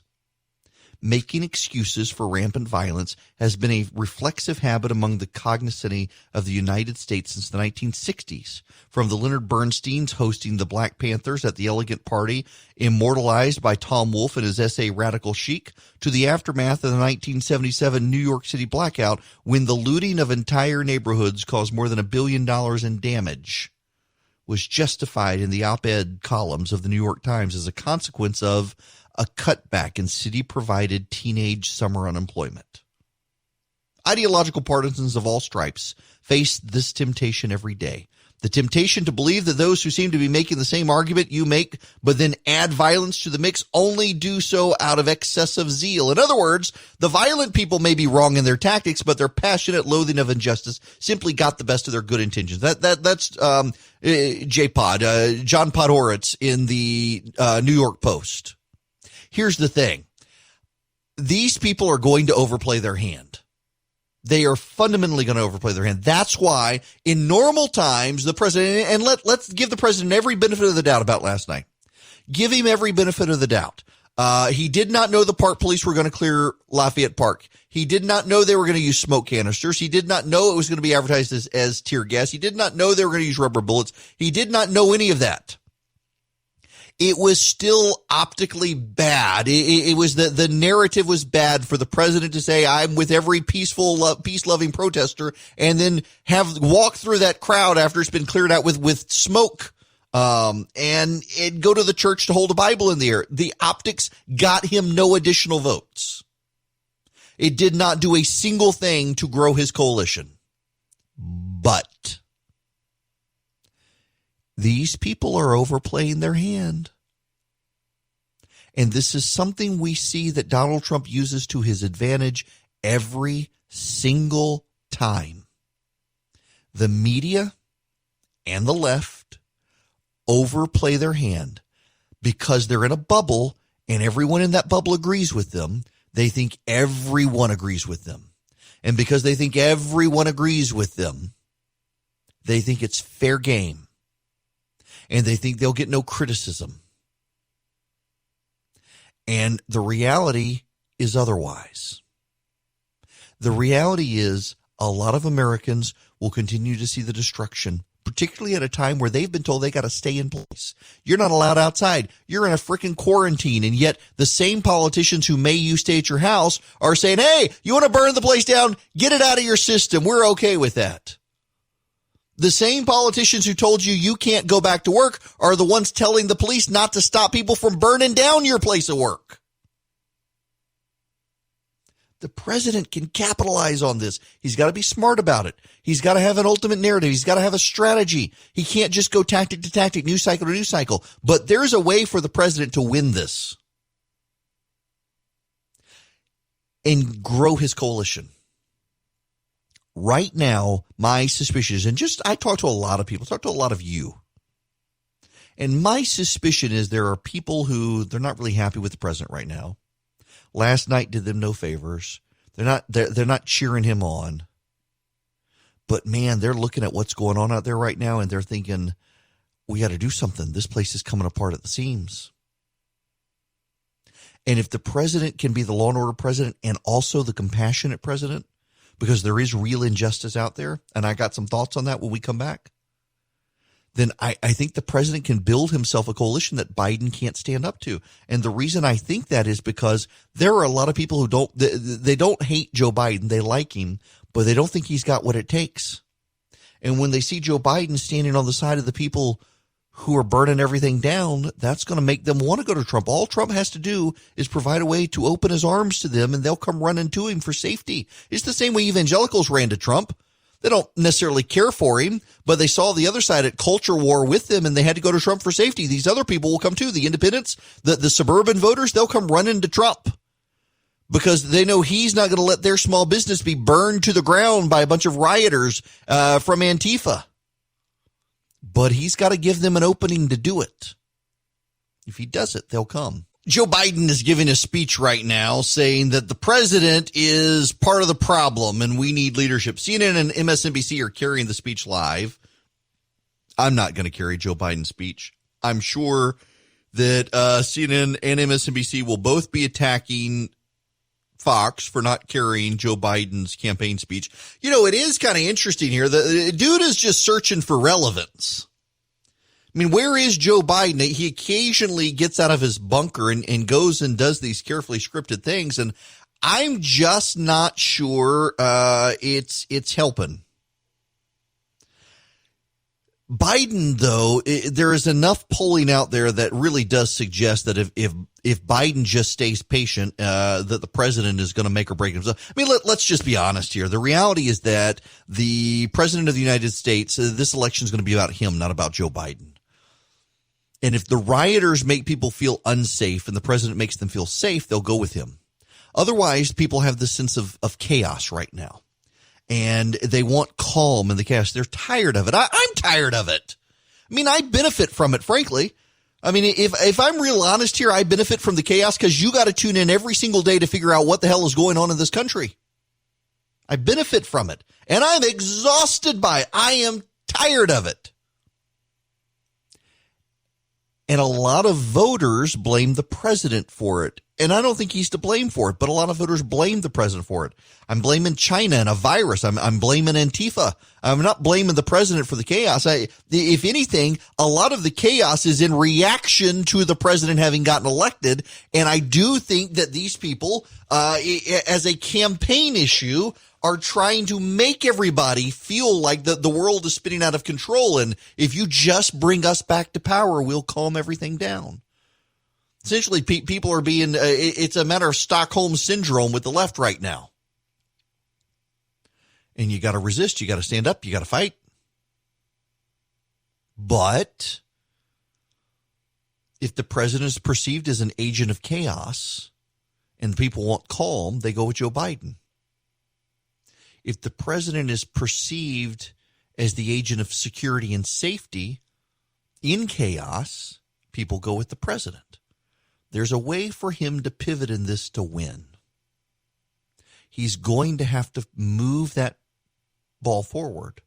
Making excuses for rampant violence has been a reflexive habit among the cognoscenti of the United States since the 1960s, from the Leonard Bernstein's hosting the Black Panthers at the Elegant Party, immortalized by Tom Wolfe in his essay Radical Chic, to the aftermath of the 1977 New York City blackout when the looting of entire neighborhoods caused more than $1 billion in damage, was justified in the op-ed columns of the New York Times as a consequence of a cutback in city-provided teenage summer unemployment. Ideological partisans of all stripes face this temptation every day. The temptation to believe that those who seem to be making the same argument you make, but then add violence to the mix, only do so out of excessive zeal. In other words, the violent people may be wrong in their tactics, but their passionate loathing of injustice simply got the best of their good intentions. That's J-Pod, John Podhoretz in the New York Post. Here's the thing. These people are going to overplay their hand. They are fundamentally going to overplay their hand. That's why in normal times, the president, and let's give the president every benefit of the doubt about last night. Give him every benefit of the doubt. He did not know the park police were going to clear Lafayette Park. He did not know they were going to use smoke canisters. He did not know it was going to be advertised as tear gas. He did not know they were going to use rubber bullets. He did not know any of that. It was still optically bad. It was the narrative was bad for the president to say, I'm with every peace-loving protester, and then have walk through that crowd after it's been cleared out with smoke, and go to the church to hold a Bible in the air. The optics got him no additional votes. It did not do a single thing to grow his coalition. But these people are overplaying their hand. And this is something we see that Donald Trump uses to his advantage every single time. The media and the left overplay their hand because they're in a bubble and everyone in that bubble agrees with them. They think everyone agrees with them. And because they think everyone agrees with them, they think it's fair game. And they think they'll get no criticism. And the reality is otherwise. The reality is a lot of Americans will continue to see the destruction, particularly at a time where they've been told they got to stay in place. You're not allowed outside. You're in a freaking quarantine. And yet the same politicians who made you stay at your house are saying, hey, you want to burn the place down? Get it out of your system. We're okay with that. The same politicians who told you you can't go back to work are the ones telling the police not to stop people from burning down your place of work. The president can capitalize on this. He's got to be smart about it. He's got to have an ultimate narrative. He's got to have a strategy. He can't just go tactic to tactic, news cycle to news cycle. But there's a way for the president to win this and grow his coalition. Right now, my suspicion is, and I talk to a lot of people, talk to a lot of you. And my suspicion is there are people who they're not really happy with the president right now. Last night did them no favors. They're not cheering him on. But man, they're looking at what's going on out there right now and they're thinking, we got to do something. This place is coming apart at the seams. And if the president can be the law and order president and also the compassionate president, because there is real injustice out there, and I got some thoughts on that when we come back, then I think the president can build himself a coalition that Biden can't stand up to. And the reason I think that is because there are a lot of people who they don't hate Joe Biden. They like him, but they don't think he's got what it takes. And when they see Joe Biden standing on the side of the people who are burning everything down, that's going to make them want to go to Trump. All Trump has to do is provide a way to open his arms to them, and they'll come running to him for safety. It's the same way evangelicals ran to Trump. They don't necessarily care for him, but they saw the other side at culture war with them, and they had to go to Trump for safety. These other people will come too. The independents, the suburban voters, they'll come running to Trump because they know he's not going to let their small business be burned to the ground by a bunch of rioters from Antifa. But he's got to give them an opening to do it. If he does it, they'll come. Joe Biden is giving a speech right now saying that the president is part of the problem and we need leadership. CNN and MSNBC are carrying the speech live. I'm not going to carry Joe Biden's speech. I'm sure that CNN and MSNBC will both be attacking Fox for not carrying Joe Biden's campaign speech. You know, it is kind of interesting here. The dude is just searching for relevance. I mean, where is Joe Biden? He occasionally gets out of his bunker and goes and does these carefully scripted things. And I'm just not sure it's helping. Biden, though, there is enough polling out there that really does suggest that if Biden just stays patient, that the president is going to make or break himself. I mean, let's just be honest here. The reality is that the president of the United States, this election is going to be about him, not about Joe Biden. And if the rioters make people feel unsafe and the president makes them feel safe, they'll go with him. Otherwise, people have this sense of chaos right now. And they want calm in the chaos. They're tired of it. I'm tired of it. I mean, I benefit from it, frankly. I mean, if I'm real honest here, I benefit from the chaos because you got to tune in every single day to figure out what the hell is going on in this country. I benefit from it. And I'm exhausted by it. I am tired of it. And a lot of voters blame the president for it. And I don't think he's to blame for it, but a lot of voters blame the president for it. I'm blaming China and a virus. I'm blaming Antifa. I'm not blaming the president for the chaos. If anything, a lot of the chaos is in reaction to the president having gotten elected. And I do think that these people, as a campaign issue, are trying to make everybody feel like the world is spinning out of control. And if you just bring us back to power, we'll calm everything down. Essentially, people are being, it's a matter of Stockholm syndrome with the left right now. And you got to resist. You got to stand up. You got to fight. But if the president is perceived as an agent of chaos and people want calm, they go with Joe Biden. If the president is perceived as the agent of security and safety in chaos, people go with the president. There's a way for him to pivot in this to win. He's going to have to move that ball forward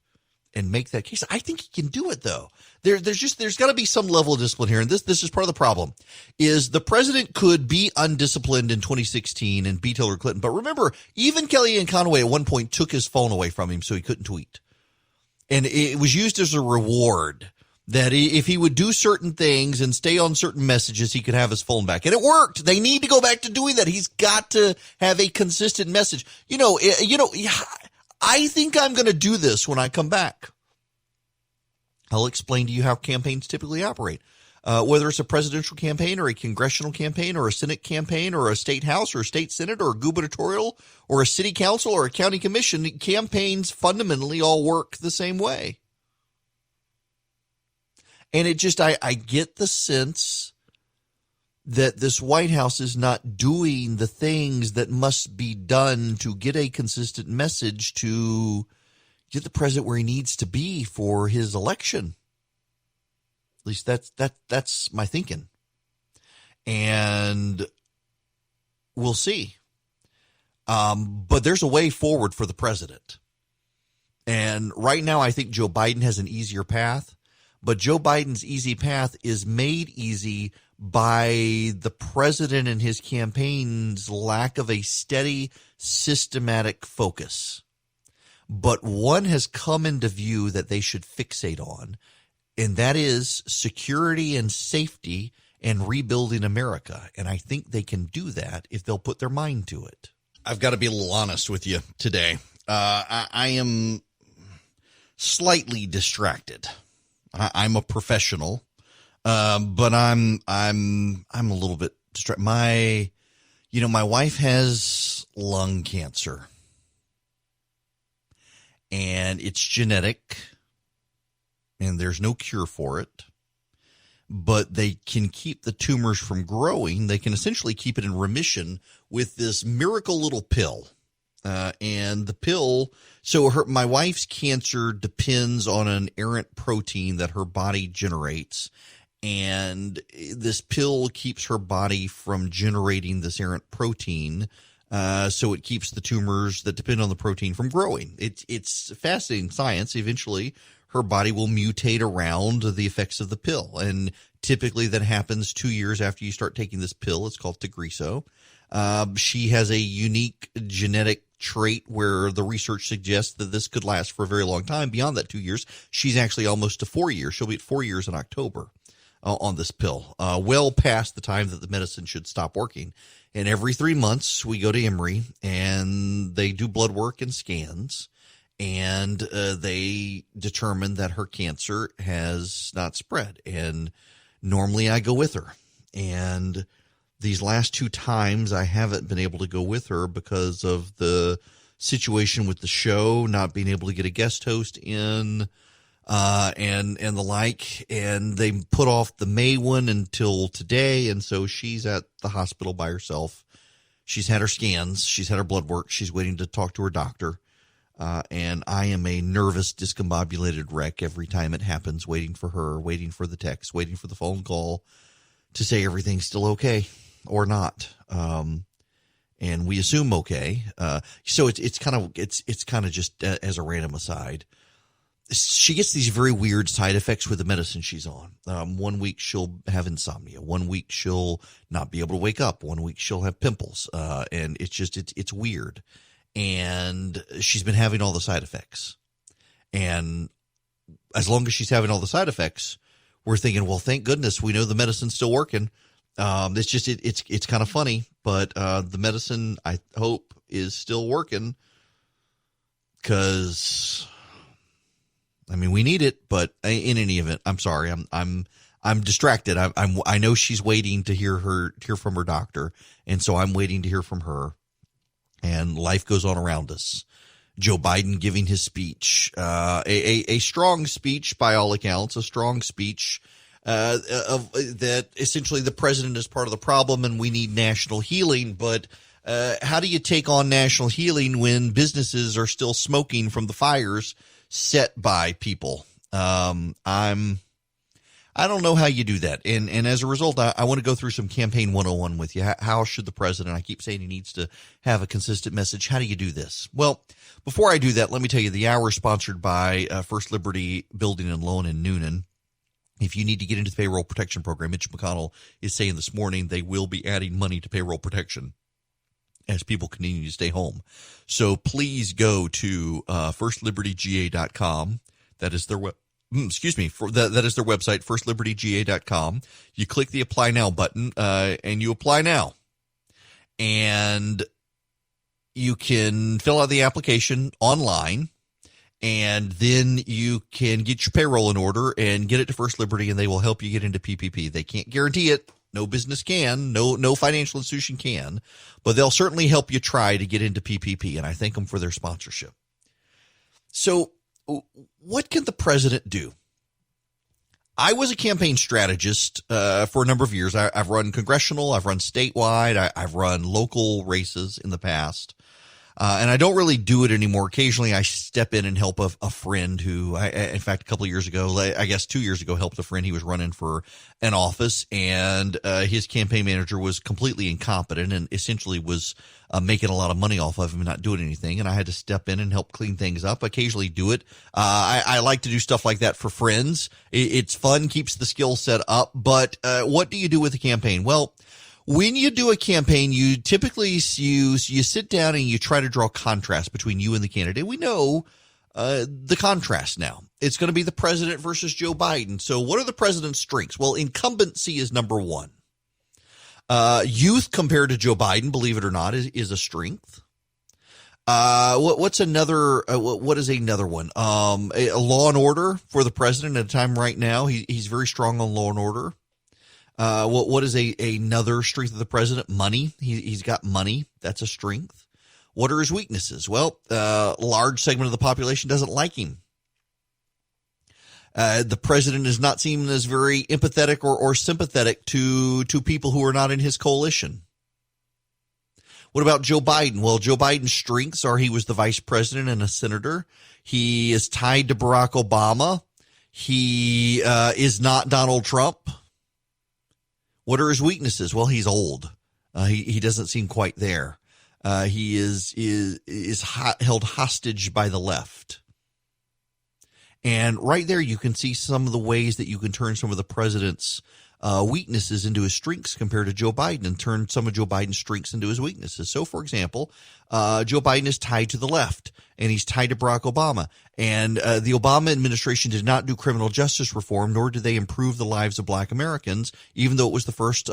and make that case. I think he can do it, though. There's got to be some level of discipline here, and this is part of the problem. Is the president could be undisciplined in 2016 and beat Hillary Clinton, but remember, even Kellyanne Conway at one point took his phone away from him so he couldn't tweet. And it was used as a reward that if he would do certain things and stay on certain messages, he could have his phone back. And it worked. They need to go back to doing that. He's got to have a consistent message. I think I'm going to do this when I come back. I'll explain to you how campaigns typically operate. Whether it's a presidential campaign or a congressional campaign or a Senate campaign or a state house or a state senate or a gubernatorial or a city council or a county commission, campaigns fundamentally all work the same way. And it just, I get the sense that this White House is not doing the things that must be done to get a consistent message to get the president where he needs to be for his election. At least that's my thinking. And we'll see. But there's a way forward for the president. And right now, I think Joe Biden has an easier path. But Joe Biden's easy path is made easy by the president and his campaign's lack of a steady, systematic focus. But one has come into view that they should fixate on, and that is security and safety and rebuilding America. And I think they can do that if they'll put their mind to it. I've got to be a little honest with you today. I am slightly distracted. I'm a professional, but I'm a little bit distracted. My wife has lung cancer, and it's genetic, and there's no cure for it. But they can keep the tumors from growing. They can essentially keep it in remission with this miracle little pill. And the pill, my wife's cancer depends on an errant protein that her body generates. And this pill keeps her body from generating this errant protein. So it keeps the tumors that depend on the protein from growing. It's fascinating science. Eventually, her body will mutate around the effects of the pill. And typically that happens 2 years after you start taking this pill. It's called Tagrisso. She has a unique genetic trait where the research suggests that this could last for a very long time. Beyond that 2 years, she's actually almost to 4 years. She'll be at 4 years in October on this pill, well past the time that the medicine should stop working. And every 3 months, we go to Emory, and they do blood work and scans, and they determine that her cancer has not spread. And normally I go with her. And these last 2 times, I haven't been able to go with her because of the situation with the show, not being able to get a guest host in, and the like. And they put off the May one until today, and so she's at the hospital by herself. She's had her scans. She's had her blood work. She's waiting to talk to her doctor. And I am a nervous, discombobulated wreck every time it happens, waiting for her, waiting for the text, waiting for the phone call to say everything's still okay. Or not, and we assume okay. So it's kind of just as a random aside. She gets these very weird side effects with the medicine she's on. 1 week she'll have insomnia. 1 week she'll not be able to wake up. 1 week she'll have pimples. And it's weird. And she's been having all the side effects. And as long as she's having all the side effects, we're thinking, well, thank goodness we know the medicine's still working. It's kind of funny, but the medicine, I hope, is still working, because we need it. But in any event, I'm sorry, I'm distracted. I know she's waiting to hear from her doctor, and so I'm waiting to hear from her. And life goes on around us. Joe Biden giving his speech, a strong speech by all accounts, a strong speech. That essentially the president is part of the problem and we need national healing. But how do you take on national healing when businesses are still smoking from the fires set by people? I don't know how you do that. And as a result, I want to go through some campaign 101 with you. How should the president, I keep saying he needs to have a consistent message. How do you do this? Well, before I do that, let me tell you the hour is sponsored by First Liberty Building and Loan in Noonan. If you need to get into the payroll protection program, Mitch McConnell is saying this morning they will be adding money to payroll protection as people continue to stay home. So please go to firstlibertyga.com. That is their that is their website, firstlibertyga.com. You click the Apply Now button, and you apply now. And you can fill out the application online, and then you can get your payroll in order and get it to First Liberty, and they will help you get into PPP. They can't guarantee it. No business can. No financial institution can. But they'll certainly help you try to get into PPP, and I thank them for their sponsorship. So what can the president do? I was a campaign strategist for a number of years. I've run congressional, I've run statewide, I've run local races in the past. And I don't really do it anymore. Occasionally I step in and help a friend who, in fact, a couple of years ago, I guess 2 years ago, helped a friend. He was running for an office, and his campaign manager was completely incompetent and essentially was making a lot of money off of him and not doing anything. And I had to step in and help clean things up, occasionally do it. I like to do stuff like that for friends. It's fun, keeps the skill set up. But what do you do with a campaign? Well, when you do a campaign, you typically you sit down and you try to draw contrast between you and the candidate. We know the contrast now. It's going to be the president versus Joe Biden. So what are the president's strengths? Well, incumbency is number one. Youth compared to Joe Biden, believe it or not, is a strength. What is another one? A law and order for the president at a time right now. He's very strong on law and order. What is another strength of the president? Money. He's got money. That's a strength. What are his weaknesses? Well, a large segment of the population doesn't like him. The president is not seen as very empathetic or sympathetic to people who are not in his coalition. What about Joe Biden? Well, Joe Biden's strengths are he was the vice president and a senator. He is tied to Barack Obama. He is not Donald Trump. What are his weaknesses? Well, he's old. He doesn't seem quite there. He is held hostage by the left. And right there, you can see some of the ways that you can turn some of the president's weaknesses into his strengths compared to Joe Biden, and turn some of Joe Biden's strengths into his weaknesses. So, for example, Joe Biden is tied to the left, and he's tied to Barack Obama. And the Obama administration did not do criminal justice reform, nor did they improve the lives of black Americans, even though it was the first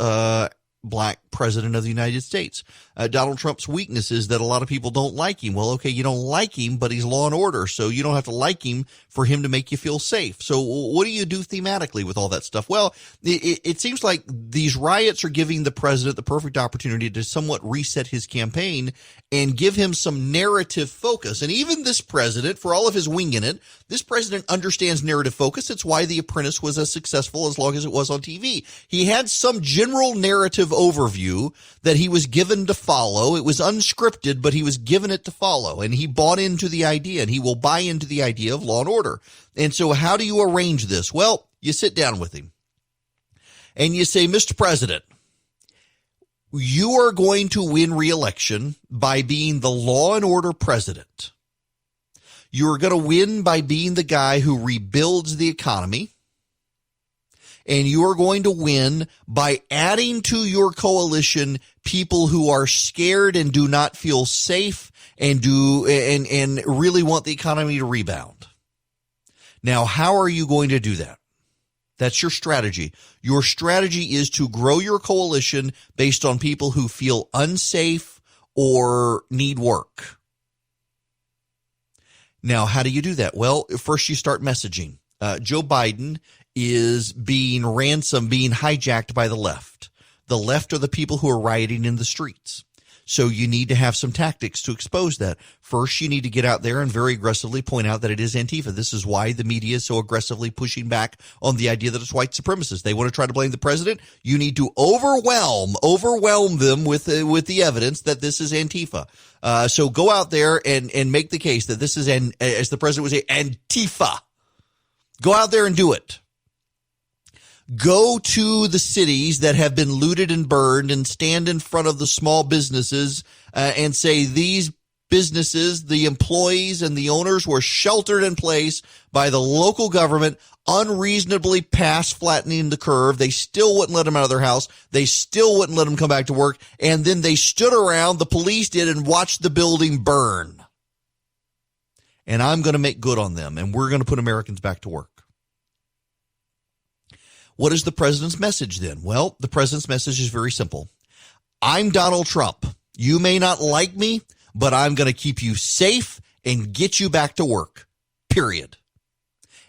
black president of the United States. Donald Trump's weakness is that a lot of people don't like him. Well, okay, you don't like him, but he's law and order, so you don't have to like him for him to make you feel safe. So what do you do thematically with all that stuff? Well, it seems like these riots are giving the president the perfect opportunity to somewhat reset his campaign and give him some narrative focus. And even this president, for all of his winging it, this president understands narrative focus. It's why The Apprentice was as successful as long as it was on TV. He had some general narrative overview that he was given to follow. It was unscripted, but he was given it to follow, and he bought into the idea, and he will buy into the idea of law and order. And so how do you arrange this? Well, you sit down with him and you say, Mr. President, you are going to win re-election by being the law and order president. You're going to win by being the guy who rebuilds the economy. And you are going to win by adding to your coalition people who are scared and do not feel safe and really want the economy to rebound. Now, how are you going to do that? That's your strategy. Your strategy is to grow your coalition based on people who feel unsafe or need work. Now, how do you do that? Well, first you start messaging. Joe Biden is being hijacked by the left. The left are the people who are rioting in the streets. So you need to have some tactics to expose that. First, you need to get out there and very aggressively point out that it is Antifa. This is why the media is so aggressively pushing back on the idea that it's white supremacists. They want to try to blame the president. You need to overwhelm them with the evidence that this is Antifa. So go out there and make the case that this is, as the president would say, Antifa. Go out there and do it. Go to the cities that have been looted and burned and stand in front of the small businesses and say these businesses, the employees and the owners were sheltered in place by the local government, unreasonably past flattening the curve. They still wouldn't let them out of their house. They still wouldn't let them come back to work. And then they stood around, the police did, and watched the building burn. and I'm going to make good on them, and we're going to put Americans back to work. What is the president's message then? Well, the president's message is very simple. I'm Donald Trump. You may not like me, but I'm going to keep you safe and get you back to work, period.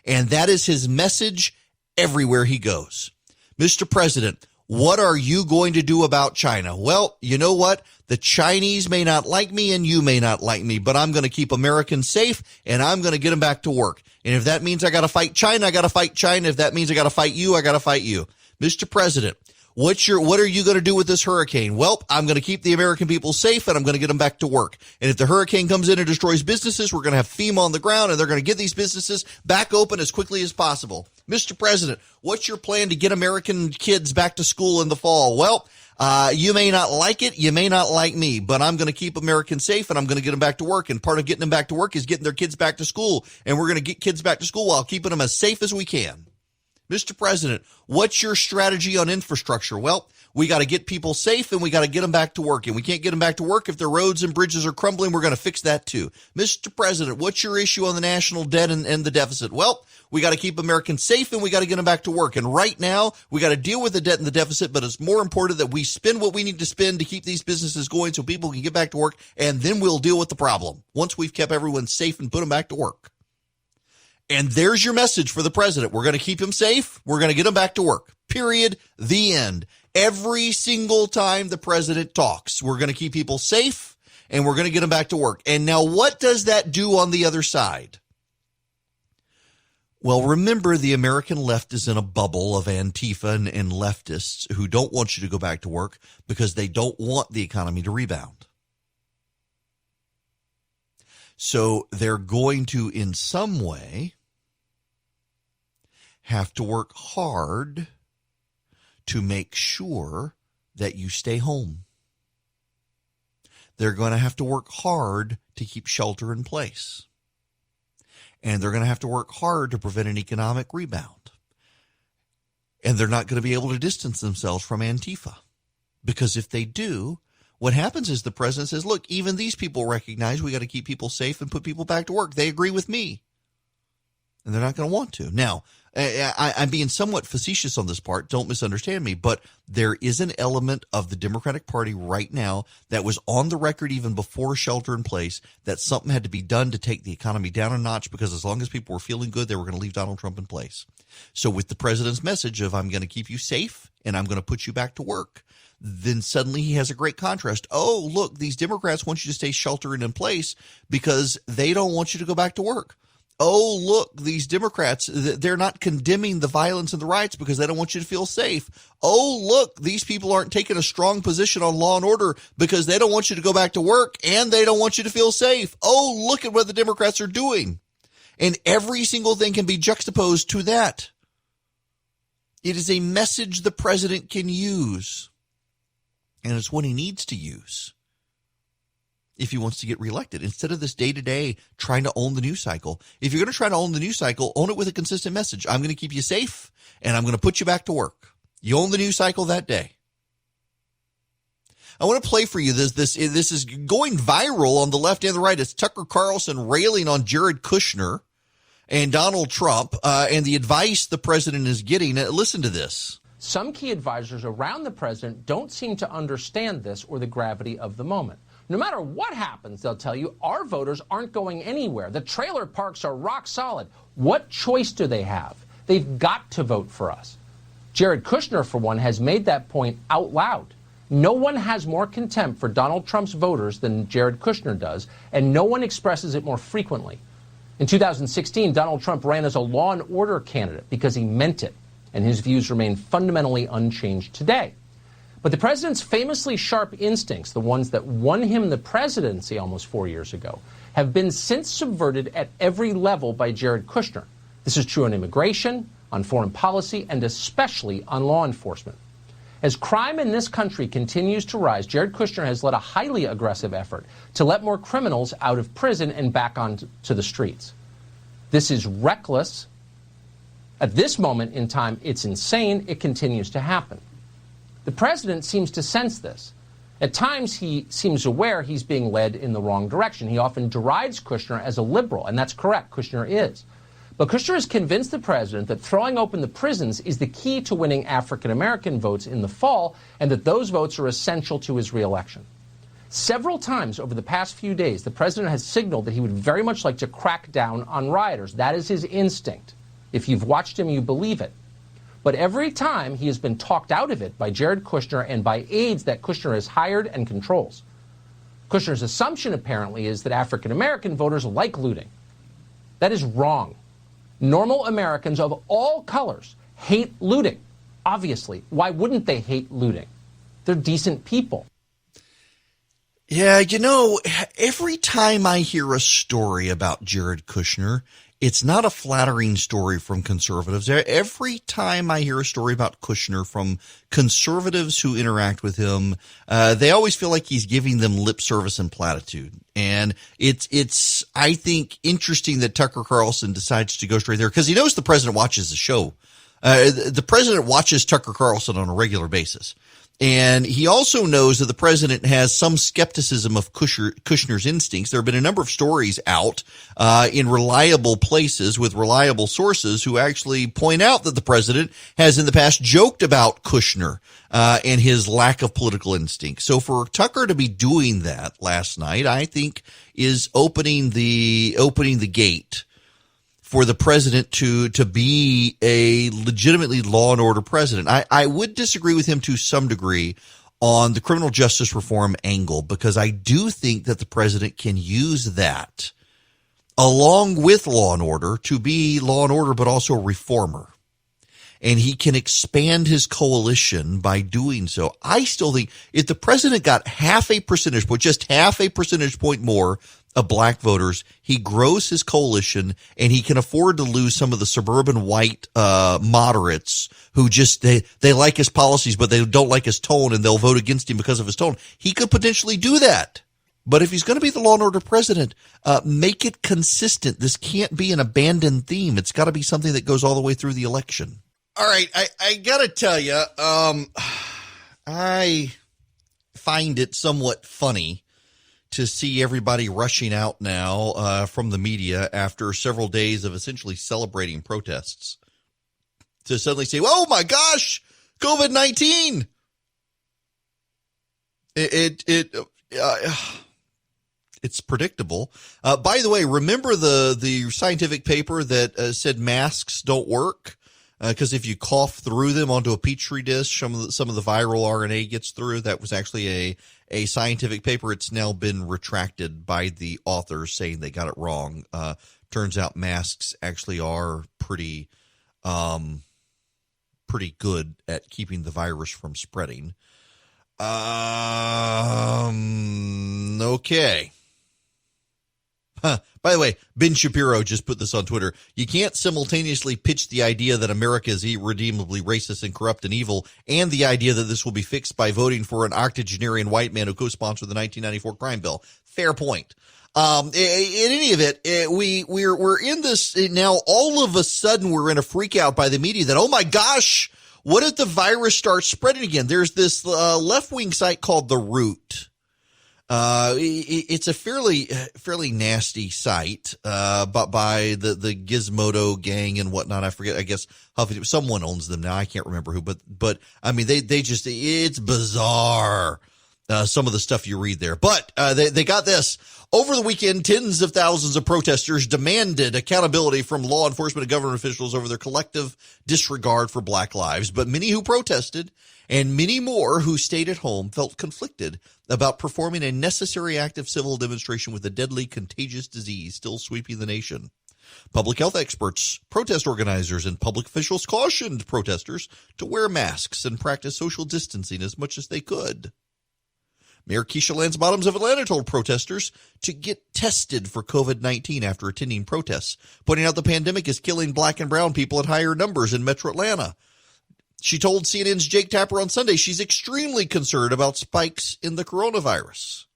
And that is his message everywhere he goes. Mr. President, what are you going to do about China? Well, you know what? The Chinese may not like me and you may not like me, but I'm going to keep Americans safe and I'm going to get them back to work. And if that means I got to fight China, I got to fight China. If that means I got to fight you, I got to fight you. Mr. President, what are you going to do with this hurricane? Well, I'm going to keep the American people safe and I'm going to get them back to work. And if the hurricane comes in and destroys businesses, we're going to have FEMA on the ground and they're going to get these businesses back open as quickly as possible. Mr. President, what's your plan to get American kids back to school in the fall? Well, you may not like it. You may not like me, but I'm going to keep Americans safe and I'm going to get them back to work. And part of getting them back to work is getting their kids back to school. And we're going to get kids back to school while keeping them as safe as we can. Mr. President, what's your strategy on infrastructure? Well, we got to get people safe and we got to get them back to work. And we can't get them back to work if their roads and bridges are crumbling. We're going to fix that too. Mr. President, what's your issue on the national debt and the deficit? Well, we got to keep Americans safe and we got to get them back to work. And right now, we got to deal with the debt and the deficit, but it's more important that we spend what we need to spend to keep these businesses going so people can get back to work, and then we'll deal with the problem once we've kept everyone safe and put them back to work. And there's your message for the president. We're going to keep him safe. We're going to get him back to work. Period. The end. Every single time the president talks, we're going to keep people safe and we're going to get them back to work. And now what does that do on the other side? Well, remember, the American left is in a bubble of Antifa and leftists who don't want you to go back to work because they don't want the economy to rebound. So they're going to, in some way, have to work hard to make sure that you stay home. They're going to have to work hard to keep shelter in place. And they're going to have to work hard to prevent an economic rebound. And they're not going to be able to distance themselves from Antifa. Because if they do, what happens is the president says, look, even these people recognize we got to keep people safe and put people back to work. They agree with me. And they're not going to want to. Now, I'm being somewhat facetious on this part. Don't misunderstand me. But there is an element of the Democratic Party right now that was on the record even before shelter in place that something had to be done to take the economy down a notch, because as long as people were feeling good, they were going to leave Donald Trump in place. So with the president's message of I'm going to keep you safe and I'm going to put you back to work, then suddenly he has a great contrast. Oh, look, these Democrats want you to stay sheltering in place because they don't want you to go back to work. Oh, look, these Democrats, they're not condemning the violence and the riots because they don't want you to feel safe. Oh, look, these people aren't taking a strong position on law and order because they don't want you to go back to work and they don't want you to feel safe. Oh, look at what the Democrats are doing. And every single thing can be juxtaposed to that. It is a message the president can use. And it's what he needs to use if he wants to get reelected, instead of this day-to-day trying to own the news cycle. If you're going to try to own the news cycle, own it with a consistent message. I'm going to keep you safe, and I'm going to put you back to work. You own the news cycle that day. I want to play for you this is going viral on the left and the right. It's Tucker Carlson railing on Jared Kushner and Donald Trump and the advice the president is getting. Listen to this. Some key advisors around the president don't seem to understand this or the gravity of the moment. No matter what happens, they'll tell you, our voters aren't going anywhere. The trailer parks are rock solid. What choice do they have? They've got to vote for us. Jared Kushner, for one, has made that point out loud. No one has more contempt for Donald Trump's voters than Jared Kushner does, and no one expresses it more frequently. In 2016, Donald Trump ran as a law and order candidate because he meant it, and his views remain fundamentally unchanged today. But the president's famously sharp instincts, the ones that won him the presidency almost 4 years ago, have been since subverted at every level by Jared Kushner. This is true on immigration, on foreign policy, and especially on law enforcement. As crime in this country continues to rise, Jared Kushner has led a highly aggressive effort to let more criminals out of prison and back onto the streets. This is reckless. At this moment in time, it's insane. It continues to happen. The president seems to sense this. At times, he seems aware he's being led in the wrong direction. He often derides Kushner as a liberal, and that's correct. Kushner is. But Kushner has convinced the president that throwing open the prisons is the key to winning African-American votes in the fall, and that those votes are essential to his reelection. Several times over the past few days, the president has signaled that he would very much like to crack down on rioters. That is his instinct. If you've watched him, you believe it. But every time he has been talked out of it by Jared Kushner and by aides that Kushner has hired and controls. Kushner's assumption, apparently, is that African-American voters like looting. That is wrong. Normal Americans of all colors hate looting. Obviously. Why wouldn't they hate looting? They're decent people. Yeah, you know, every time I hear a story about Jared Kushner, it's not a flattering story from conservatives. Every time I hear a story about Kushner from conservatives who interact with him, they always feel like he's giving them lip service and platitude. And it's I think, interesting that Tucker Carlson decides to go straight there because he knows the president watches the show. The president watches Tucker Carlson on a regular basis. And he also knows that the president has some skepticism of Kushner's instincts. There have been a number of stories out in reliable places with reliable sources who actually point out that the president has in the past joked about Kushner and his lack of political instinct. So for Tucker to be doing that last night, I think is opening the gate for the president to be a legitimately law and order president. I would disagree with him to some degree on the criminal justice reform angle, because I do think that the president can use that along with law and order to be law and order, but also a reformer. And he can expand his coalition by doing so. I still think if the president got half a percentage point, just half a percentage point more of black voters, he grows his coalition and he can afford to lose some of the suburban white moderates who just they like his policies, but they don't like his tone and they'll vote against him because of his tone. He could potentially do that. But if he's going to be the law and order president, make it consistent. This can't be an abandoned theme. It's got to be something that goes all the way through the election. All right, I got to tell you, I find it somewhat funny to see everybody rushing out now from the media after several days of essentially celebrating protests to suddenly say, oh my gosh, COVID-19. It's predictable. By the way, remember the scientific paper that said masks don't work? Because if you cough through them onto a petri dish, some of the viral RNA gets through. That was actually a scientific paper. It's now been retracted by the authors saying they got it wrong. Turns out masks actually are pretty good at keeping the virus from spreading. Okay. By the way, Ben Shapiro just put this on Twitter. You can't simultaneously pitch the idea that America is irredeemably racist and corrupt and evil and the idea that this will be fixed by voting for an octogenarian white man who co-sponsored the 1994 crime bill. Fair point. In any event, we're in this now. All of a sudden, we're in a freak out by the media that, oh my gosh, what if the virus starts spreading again? There's this left-wing site called The Root. It's a fairly nasty site, but by the Gizmodo gang and whatnot. I forget, I guess someone owns them now. I can't remember who, but I mean, they just, it's bizarre. Some of the stuff you read there, but, they got this. Over the weekend, tens of thousands of protesters demanded accountability from law enforcement and government officials over their collective disregard for black lives. But many who protested and many more who stayed at home felt conflicted about performing a necessary act of civil demonstration with a deadly contagious disease still sweeping the nation. Public health experts, protest organizers, and public officials cautioned protesters to wear masks and practice social distancing as much as they could. Mayor Keisha Lance Bottoms of Atlanta told protesters to get tested for COVID-19 after attending protests, pointing out the pandemic is killing black and brown people at higher numbers in Metro Atlanta. She told CNN's Jake Tapper on Sunday she's extremely concerned about spikes in the coronavirus.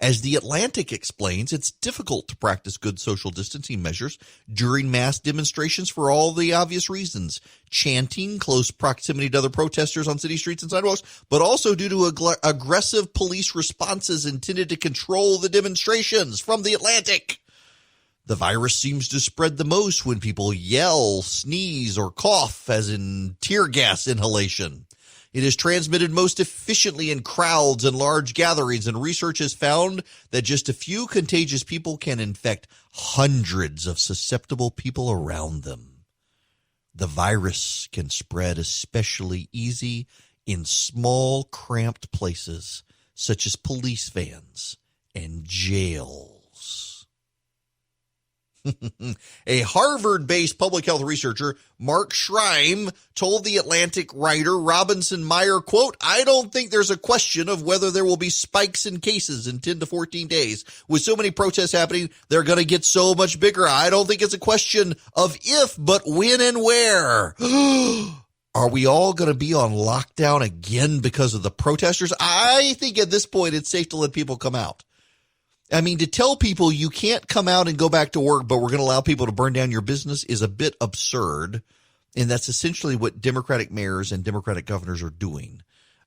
As The Atlantic explains, it's difficult to practice good social distancing measures during mass demonstrations for all the obvious reasons. Chanting, close proximity to other protesters on city streets and sidewalks, but also due to aggressive police responses intended to control the demonstrations. From The Atlantic. The virus seems to spread the most when people yell, sneeze, or cough, as in tear gas inhalation. It is transmitted most efficiently in crowds and large gatherings, and research has found that just a few contagious people can infect hundreds of susceptible people around them. The virus can spread especially easy in small, cramped places, such as police vans and jails. A Harvard-based public health researcher, Mark Schreim, told The Atlantic writer Robinson Meyer, quote, "I don't think there's a question of whether there will be spikes in cases in 10 to 14 days. With so many protests happening, they're going to get so much bigger. I don't think it's a question of if, but when and where." Are we all going to be on lockdown again because of the protesters? I think at this point it's safe to let people come out. I mean, to tell people you can't come out and go back to work, but we're going to allow people to burn down your business is a bit absurd. And that's essentially what Democratic mayors and Democratic governors are doing.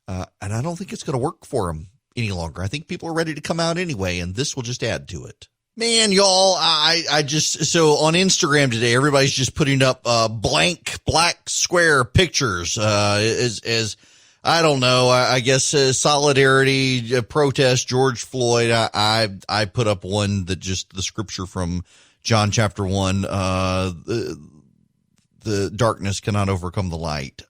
And I don't think it's going to work for them any longer. I think people are ready to come out anyway, and this will just add to it. Man, y'all, so on Instagram today, everybody's just putting up blank black square pictures as I don't know. I guess solidarity, protest, George Floyd. I put up one that just the scripture from John chapter 1. The darkness cannot overcome the light.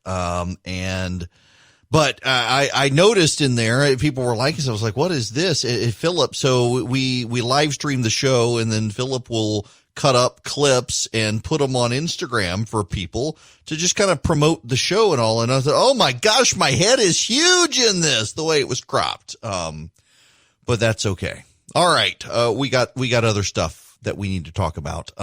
But I noticed in there people were liking it. I was like, "What is this?" Philip. So we live stream the show, and then Philip will cut up clips and put them on Instagram for people to just kind of promote the show and all. And I thought, oh my gosh, my head is huge in this, the way it was cropped. But that's okay. All right. We got other stuff that we need to talk about.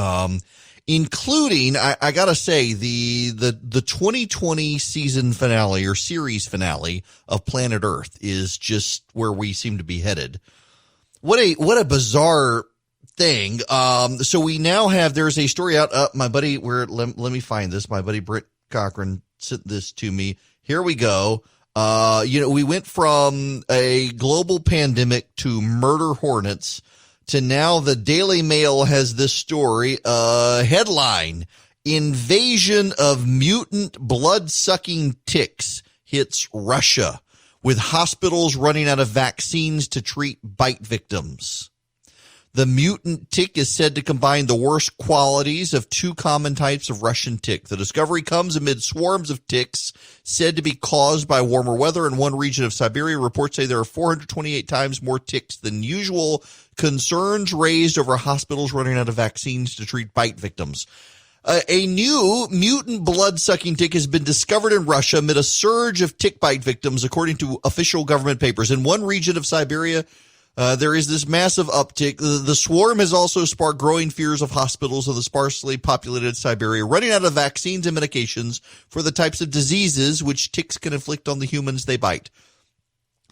Including, I gotta say, the 2020 season finale or series finale of Planet Earth is just where we seem to be headed. What a bizarre thing. So we now have, there's a story out, my buddy, let me find this. My buddy Britt Cochran sent this to me. Here we go. We went from a global pandemic to murder hornets to now the Daily Mail has this story, headline, "Invasion of mutant blood-sucking ticks hits Russia, with hospitals running out of vaccines to treat bite victims." The mutant tick is said to combine the worst qualities of two common types of Russian tick. The discovery comes amid swarms of ticks said to be caused by warmer weather in one region of Siberia. Reports say there are 428 times more ticks than usual. Concerns raised over hospitals running out of vaccines to treat bite victims. A new mutant blood-sucking tick has been discovered in Russia amid a surge of tick bite victims, according to official government papers. In one region of Siberia, there is this massive uptick. The swarm has also sparked growing fears of hospitals of the sparsely populated Siberia running out of vaccines and medications for the types of diseases which ticks can inflict on the humans they bite.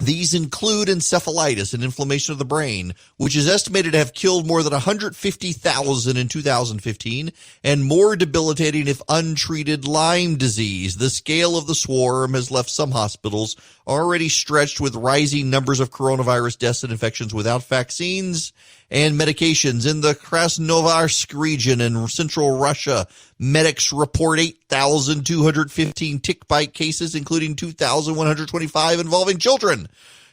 These include encephalitis, an inflammation of the brain, which is estimated to have killed more than 150,000 in 2015, and more debilitating if untreated Lyme disease. The scale of the swarm has left some hospitals already stretched with rising numbers of coronavirus deaths and infections without vaccines and medications. In the Krasnoyarsk region in central Russia, medics report 8,215 tick bite cases, including 2,125 involving children.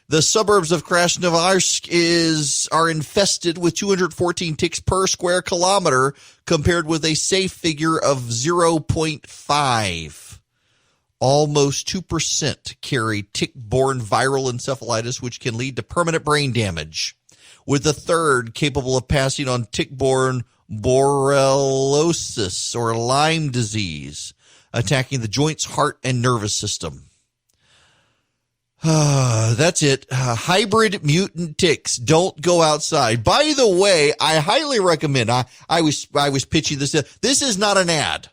The suburbs of Krasnoyarsk are infested with 214 ticks per square kilometer, compared with a safe figure of 0.5. Almost 2% carry tick-borne viral encephalitis, which can lead to permanent brain damage, with a third capable of passing on tick-borne borreliosis or Lyme disease, attacking the joints, heart, and nervous system. That's it. Hybrid mutant ticks. Don't go outside. By the way, I highly recommend, I was pitching this. This is not an ad.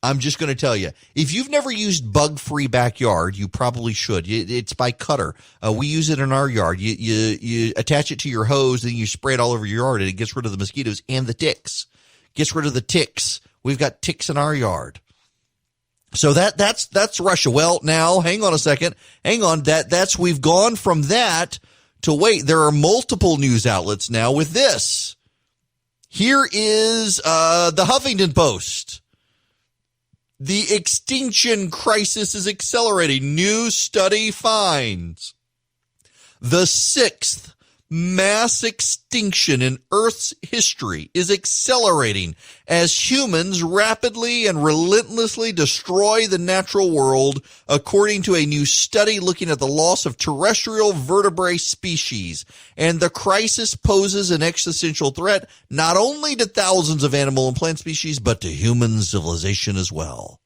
I'm just going to tell you, if you've never used Bug-Free Backyard, you probably should. It's by Cutter. We use it in our yard. You attach it to your hose, and you spray it all over your yard, and it gets rid of the mosquitoes and the ticks. Gets rid of the ticks. We've got ticks in our yard. So that's Russia. Well, now, hang on a second. Hang on. We've gone from that to wait. There are multiple news outlets now with this. Here is the Huffington Post. The extinction crisis is accelerating. New study finds the sixth mass extinction in Earth's history is accelerating as humans rapidly and relentlessly destroy the natural world, according to a new study looking at the loss of terrestrial vertebrate species. And the crisis poses an existential threat not only to thousands of animal and plant species, but to human civilization as well.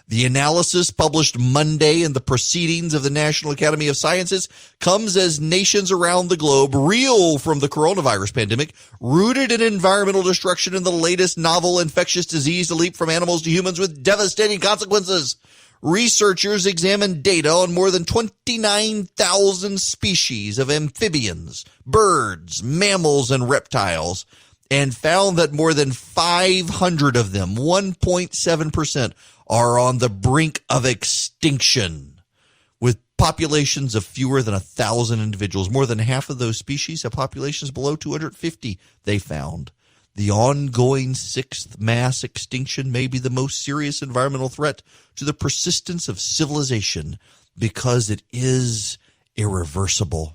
The analysis, published Monday in the Proceedings of the National Academy of Sciences, comes as nations around the globe reel from the coronavirus pandemic, rooted in environmental destruction and the latest novel infectious disease to leap from animals to humans with devastating consequences. Researchers examined data on more than 29,000 species of amphibians, birds, mammals, and reptiles, and found that more than 500 of them, 1.7%, are on the brink of extinction, with populations of fewer than 1,000 individuals. More than half of those species have populations below 250, they found. The ongoing sixth mass extinction may be the most serious environmental threat to the persistence of civilization because it is irreversible.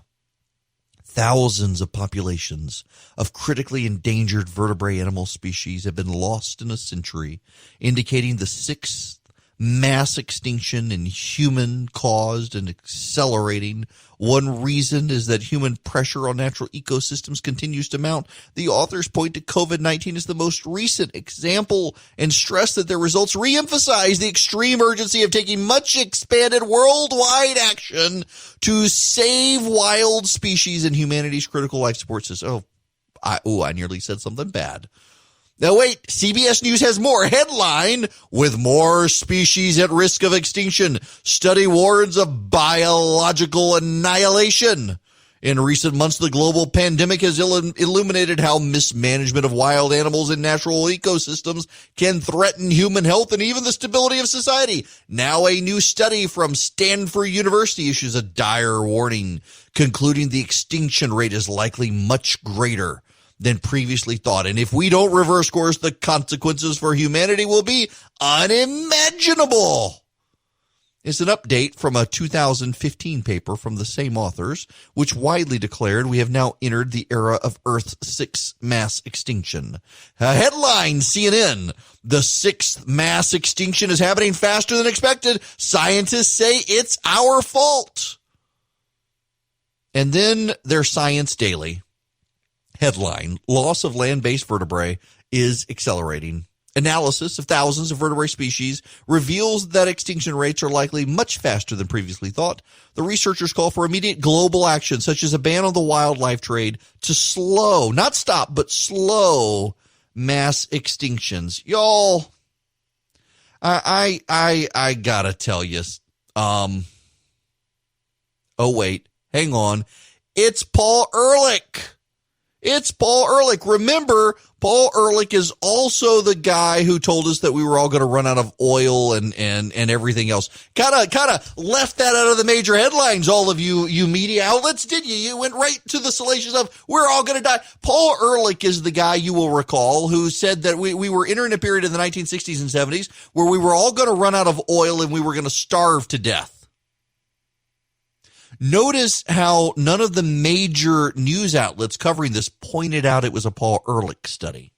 Thousands of populations of critically endangered vertebrate animal species have been lost in a century, indicating the sixth mass extinction in human-caused and accelerating. One reason is that human pressure on natural ecosystems continues to mount. The authors point to COVID-19 as the most recent example and stress that their results reemphasize the extreme urgency of taking much expanded worldwide action to save wild species and humanity's critical life support system. I nearly said something bad. Now wait, CBS News has more. Headline: with more species at risk of extinction, study warns of biological annihilation. In recent months, the global pandemic has illuminated how mismanagement of wild animals in natural ecosystems can threaten human health and even the stability of society. Now a new study from Stanford University issues a dire warning, concluding the extinction rate is likely much greater than previously thought. And if we don't reverse course, the consequences for humanity will be unimaginable. It's an update from a 2015 paper from the same authors, which widely declared we have now entered the era of Earth's sixth mass extinction. Headline: CNN, the sixth mass extinction is happening faster than expected. Scientists say it's our fault. And then their Science Daily. Headline: loss of land-based vertebrae is accelerating. Analysis of thousands of vertebrate species reveals that extinction rates are likely much faster than previously thought. The researchers call for immediate global action, such as a ban on the wildlife trade, to slow, not stop, but slow mass extinctions. Y'all, I gotta tell you, oh wait, hang on. It's Paul Ehrlich. It's Paul Ehrlich. Remember, Paul Ehrlich is also the guy who told us that we were all going to run out of oil and everything else. Kind of left that out of the major headlines, all of you media outlets, did you? You went right to the salacious of, we're all going to die. Paul Ehrlich is the guy, you will recall, who said that we were entering a period in the 1960s and 70s where we were all going to run out of oil and we were going to starve to death. Notice how none of the major news outlets covering this pointed out it was a Paul Ehrlich study.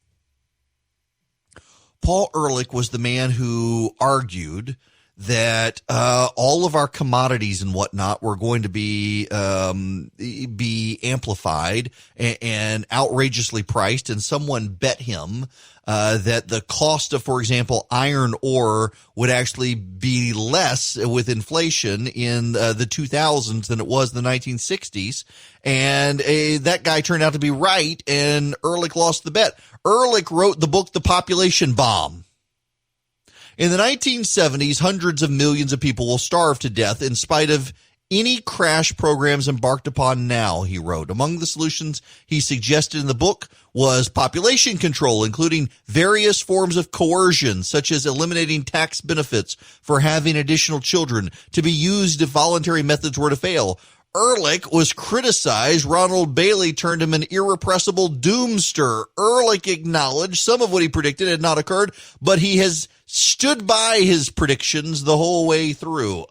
Paul Ehrlich was the man who argued that all of our commodities and whatnot were going to be amplified and outrageously priced, and someone bet him that the cost of, for example, iron ore would actually be less with inflation in the 2000s than it was in the 1960s. And that guy turned out to be right, and Ehrlich lost the bet. Ehrlich wrote the book, The Population Bomb. In the 1970s, hundreds of millions of people will starve to death in spite of any crash programs embarked upon now, he wrote. Among the solutions he suggested in the book was population control, including various forms of coercion, such as eliminating tax benefits for having additional children to be used if voluntary methods were to fail. Ehrlich was criticized. Ronald Bailey termed him an irrepressible doomster. Ehrlich acknowledged some of what he predicted had not occurred, but he has stood by his predictions the whole way through.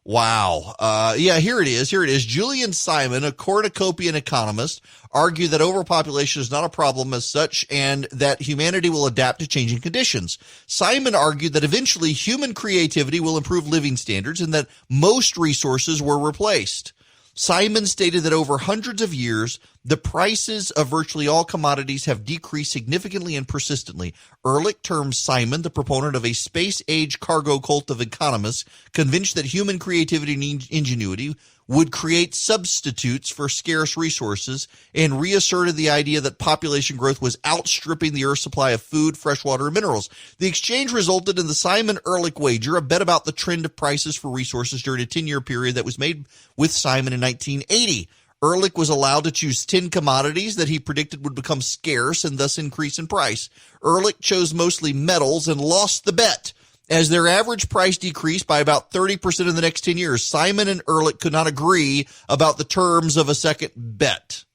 Wow. Here it is. Julian Simon, a cornucopian economist, argued that overpopulation is not a problem as such and that humanity will adapt to changing conditions. Simon argued that eventually human creativity will improve living standards and that most resources were replaced. Simon stated that over hundreds of years, the prices of virtually all commodities have decreased significantly and persistently. Ehrlich termed Simon the proponent of a space-age cargo cult of economists convinced that human creativity and ingenuity would create substitutes for scarce resources and reasserted the idea that population growth was outstripping the Earth's supply of food, fresh water, and minerals. The exchange resulted in the Simon-Ehrlich wager, a bet about the trend of prices for resources during a 10-year period that was made with Simon in 1980. Ehrlich was allowed to choose 10 commodities that he predicted would become scarce and thus increase in price. Ehrlich chose mostly metals and lost the bet, as their average price decreased by about 30% in the next 10 years. Simon and Ehrlich could not agree about the terms of a second bet.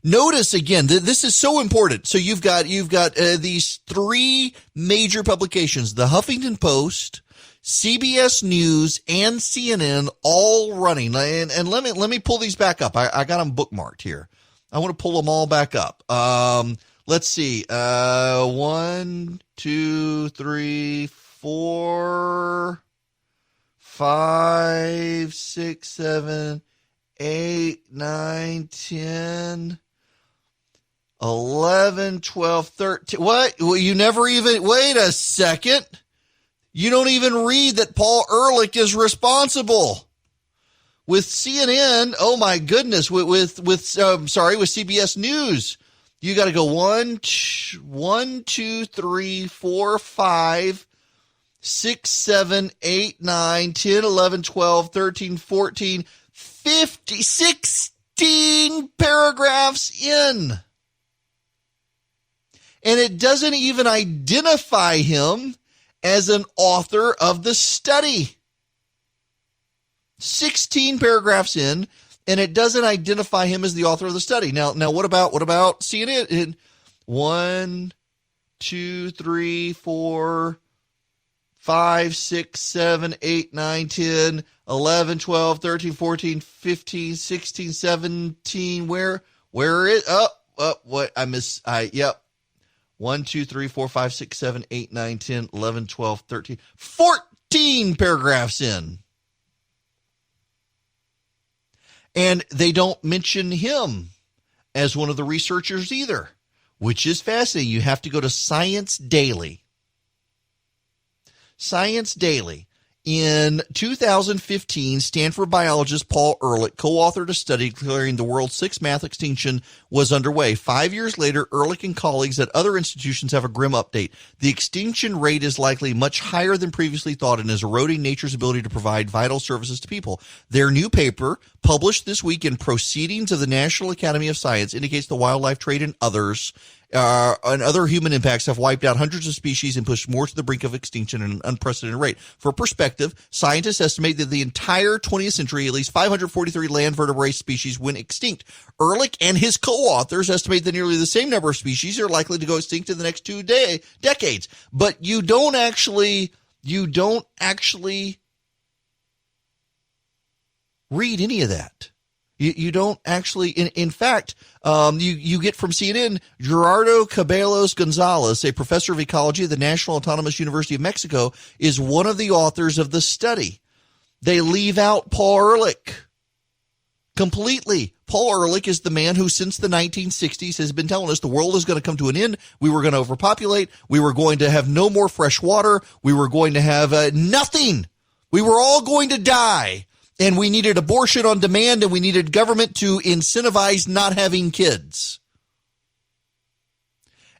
Notice again, this is so important. So you've got these three major publications, the Huffington Post, CBS News, and CNN all running. And let me pull these back up. I got them bookmarked here. I want to pull them all back up. Let's see. 1, 2, 3, 4, 5, 6, 7, 8, 9, 10, 11, 12, 13. What? Well, you never even, wait a second. You don't even read that Paul Ehrlich is responsible. With CNN, oh my goodness, with CBS News. You got to go 1, 2, 3, 4, 5, 6, 7, 8, 9, 10, 11, 12, 13, 14, 50, 16 paragraphs in. And it doesn't even identify him as an author of the study. 16 paragraphs in. And it doesn't identify him as the author of the study. Now, what about CNN? 1, 2, 3, 4, 5, 6, 7, 8, 9, 10, 11, 12, 13, 14, 15, 16, 17. Where is, what I miss? Yep. 1, 2, 3, 4, 5, 6, 7, 8, 9, 10, 11, 12, 13, 14 paragraphs in. And they don't mention him as one of the researchers either, which is fascinating. You have to go to Science Daily. Science Daily. In 2015, Stanford biologist Paul Ehrlich co-authored a study declaring the world's sixth mass extinction was underway. 5 years later, Ehrlich and colleagues at other institutions have a grim update. The extinction rate is likely much higher than previously thought and is eroding nature's ability to provide vital services to people. Their new paper, published this week in Proceedings of the National Academy of Science, indicates the wildlife trade and other human impacts have wiped out hundreds of species and pushed more to the brink of extinction at an unprecedented rate. For perspective, scientists estimate that the entire 20th century, at least 543 land vertebrate species went extinct. Ehrlich and his co-authors estimate that nearly the same number of species are likely to go extinct in the next 2 decades. But you don't actually read any of that. You don't actually, in fact, you get from CNN, Gerardo Cabellos Gonzalez, a professor of ecology at the National Autonomous University of Mexico, is one of the authors of the study. They leave out Paul Ehrlich completely. Paul Ehrlich is the man who, since the 1960s, has been telling us the world is going to come to an end. We were going to overpopulate. We were going to have no more fresh water. We were going to have nothing. We were all going to die. And we needed abortion on demand, and we needed government to incentivize not having kids.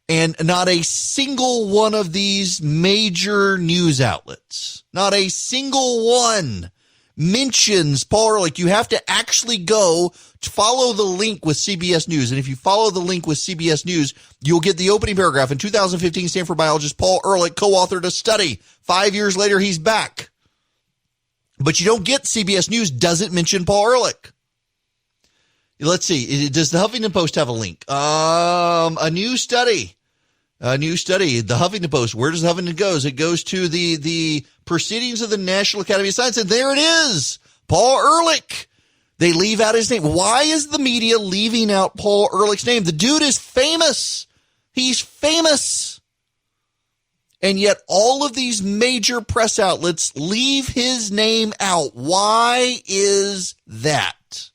And not a single one of these major news outlets, not a single one mentions Paul Ehrlich. You have to actually go to follow the link with CBS News. And if you follow the link with CBS News, you'll get the opening paragraph. In 2015, Stanford biologist Paul Ehrlich co-authored a study. 5 years later, he's back. But you don't get CBS News doesn't mention Paul Ehrlich. Let's see. Does the Huffington Post have a link? A new study. The Huffington Post. Where does the Huffington go? It goes to the Proceedings of the National Academy of Science, and there it is. Paul Ehrlich. They leave out his name. Why is the media leaving out Paul Ehrlich's name? The dude is famous. He's famous. And yet all of these major press outlets leave his name out. Why is that?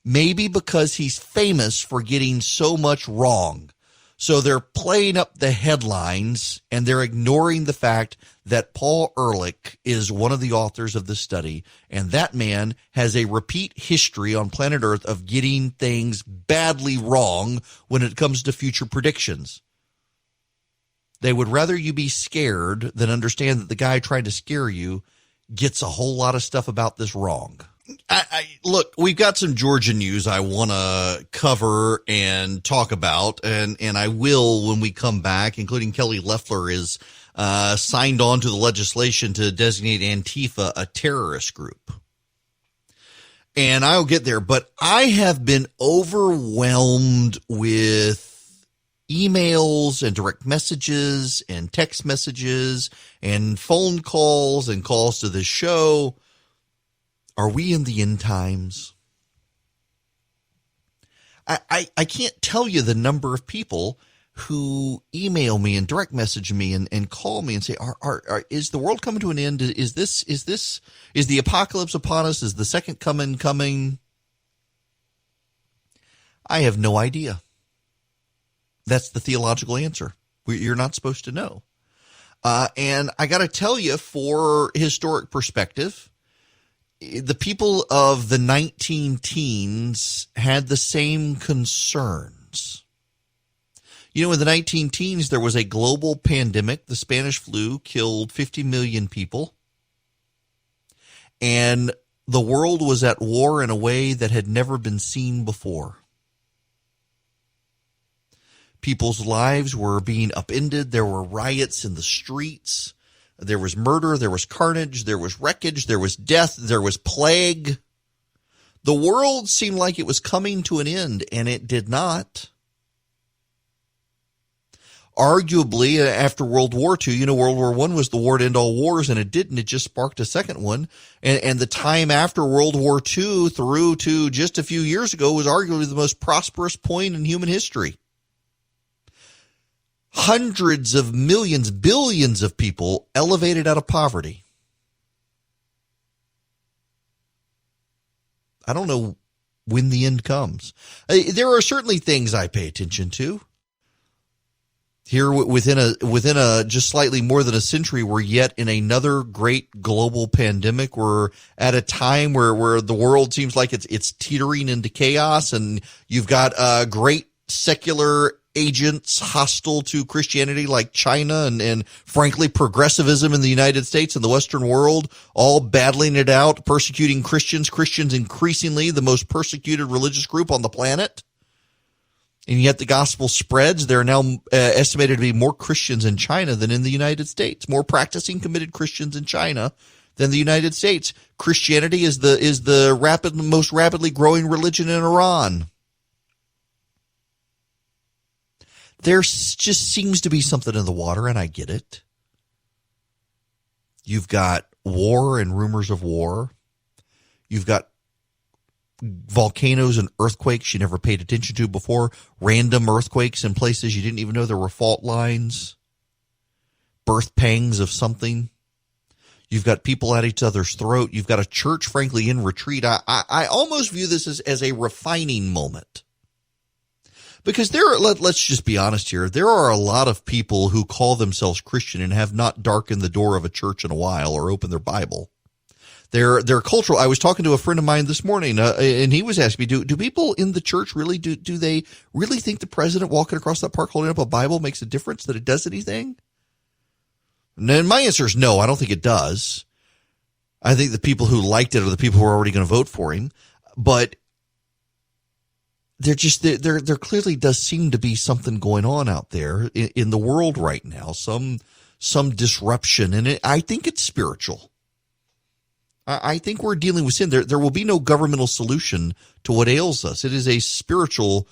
Maybe because he's famous for getting so much wrong. So they're playing up the headlines and they're ignoring the fact that Paul Ehrlich is one of the authors of the study. And that man has a repeat history on planet Earth of getting things badly wrong when it comes to future predictions. They would rather you be scared than understand that the guy trying to scare you gets a whole lot of stuff about this wrong. Look, we've got some Georgia news I want to cover and talk about, and I will when we come back, including Kelly Loeffler is signed on to the legislation to designate Antifa a terrorist group. And I'll get there, but I have been overwhelmed with emails and direct messages and text messages and phone calls and calls to the show. Are we in the end times? I can't tell you the number of people who email me and direct message me and call me and say, is the world coming to an end? Is the apocalypse upon us? Is the second coming? I have no idea. That's the theological answer. You're not supposed to know. And I got to tell you, for historic perspective, the people of the 19 teens had the same concerns. You know, in the 19 teens, there was a global pandemic. The Spanish flu killed 50 million people. And the world was at war in a way that had never been seen before. People's lives were being upended. There were riots in the streets. There was murder, there was carnage, there was wreckage, there was death, there was plague. The world seemed like it was coming to an end, and it did not. Arguably, after World War II, World War I was the war to end all wars, and it didn't. It just sparked a second one. And the time after World War II through to just a few years ago was arguably the most prosperous point in human history. Hundreds of millions, billions of people elevated out of poverty. I don't know when the end comes. There are certainly things I pay attention to. Here within a just slightly more than a century, we're yet in another great global pandemic. We're at a time where the world seems like it's teetering into chaos, and you've got great secular agents hostile to Christianity like China and frankly progressivism in the United States and the Western world, all battling it out, persecuting Christians increasingly the most persecuted religious group on the planet. And yet the gospel spreads. There are now estimated to be more Christians in China than in the United States, more practicing committed Christians in China than the United States. Christianity is the most rapidly growing religion in Iran. There just seems to be something in the water, and I get it. You've got war and rumors of war. You've got volcanoes and earthquakes you never paid attention to before, random earthquakes in places you didn't even know there were fault lines, birth pangs of something. You've got people at each other's throat. You've got a church, frankly, in retreat. I almost view this as a refining moment. Because let's just be honest here, there are a lot of people who call themselves Christian and have not darkened the door of a church in a while or opened their Bible. Their cultural. I was talking to a friend of mine this morning, and he was asking me, do people in the church really do they really think the president walking across that park holding up a Bible makes a difference, that it does anything? And then my answer is no, I don't think it does. I think the people who liked it are the people who are already going to vote for him, but there clearly does seem to be something going on out there in the world right now, some disruption, and I think it's spiritual. I think we're dealing with sin. There will be no governmental solution to what ails us. It is a spiritual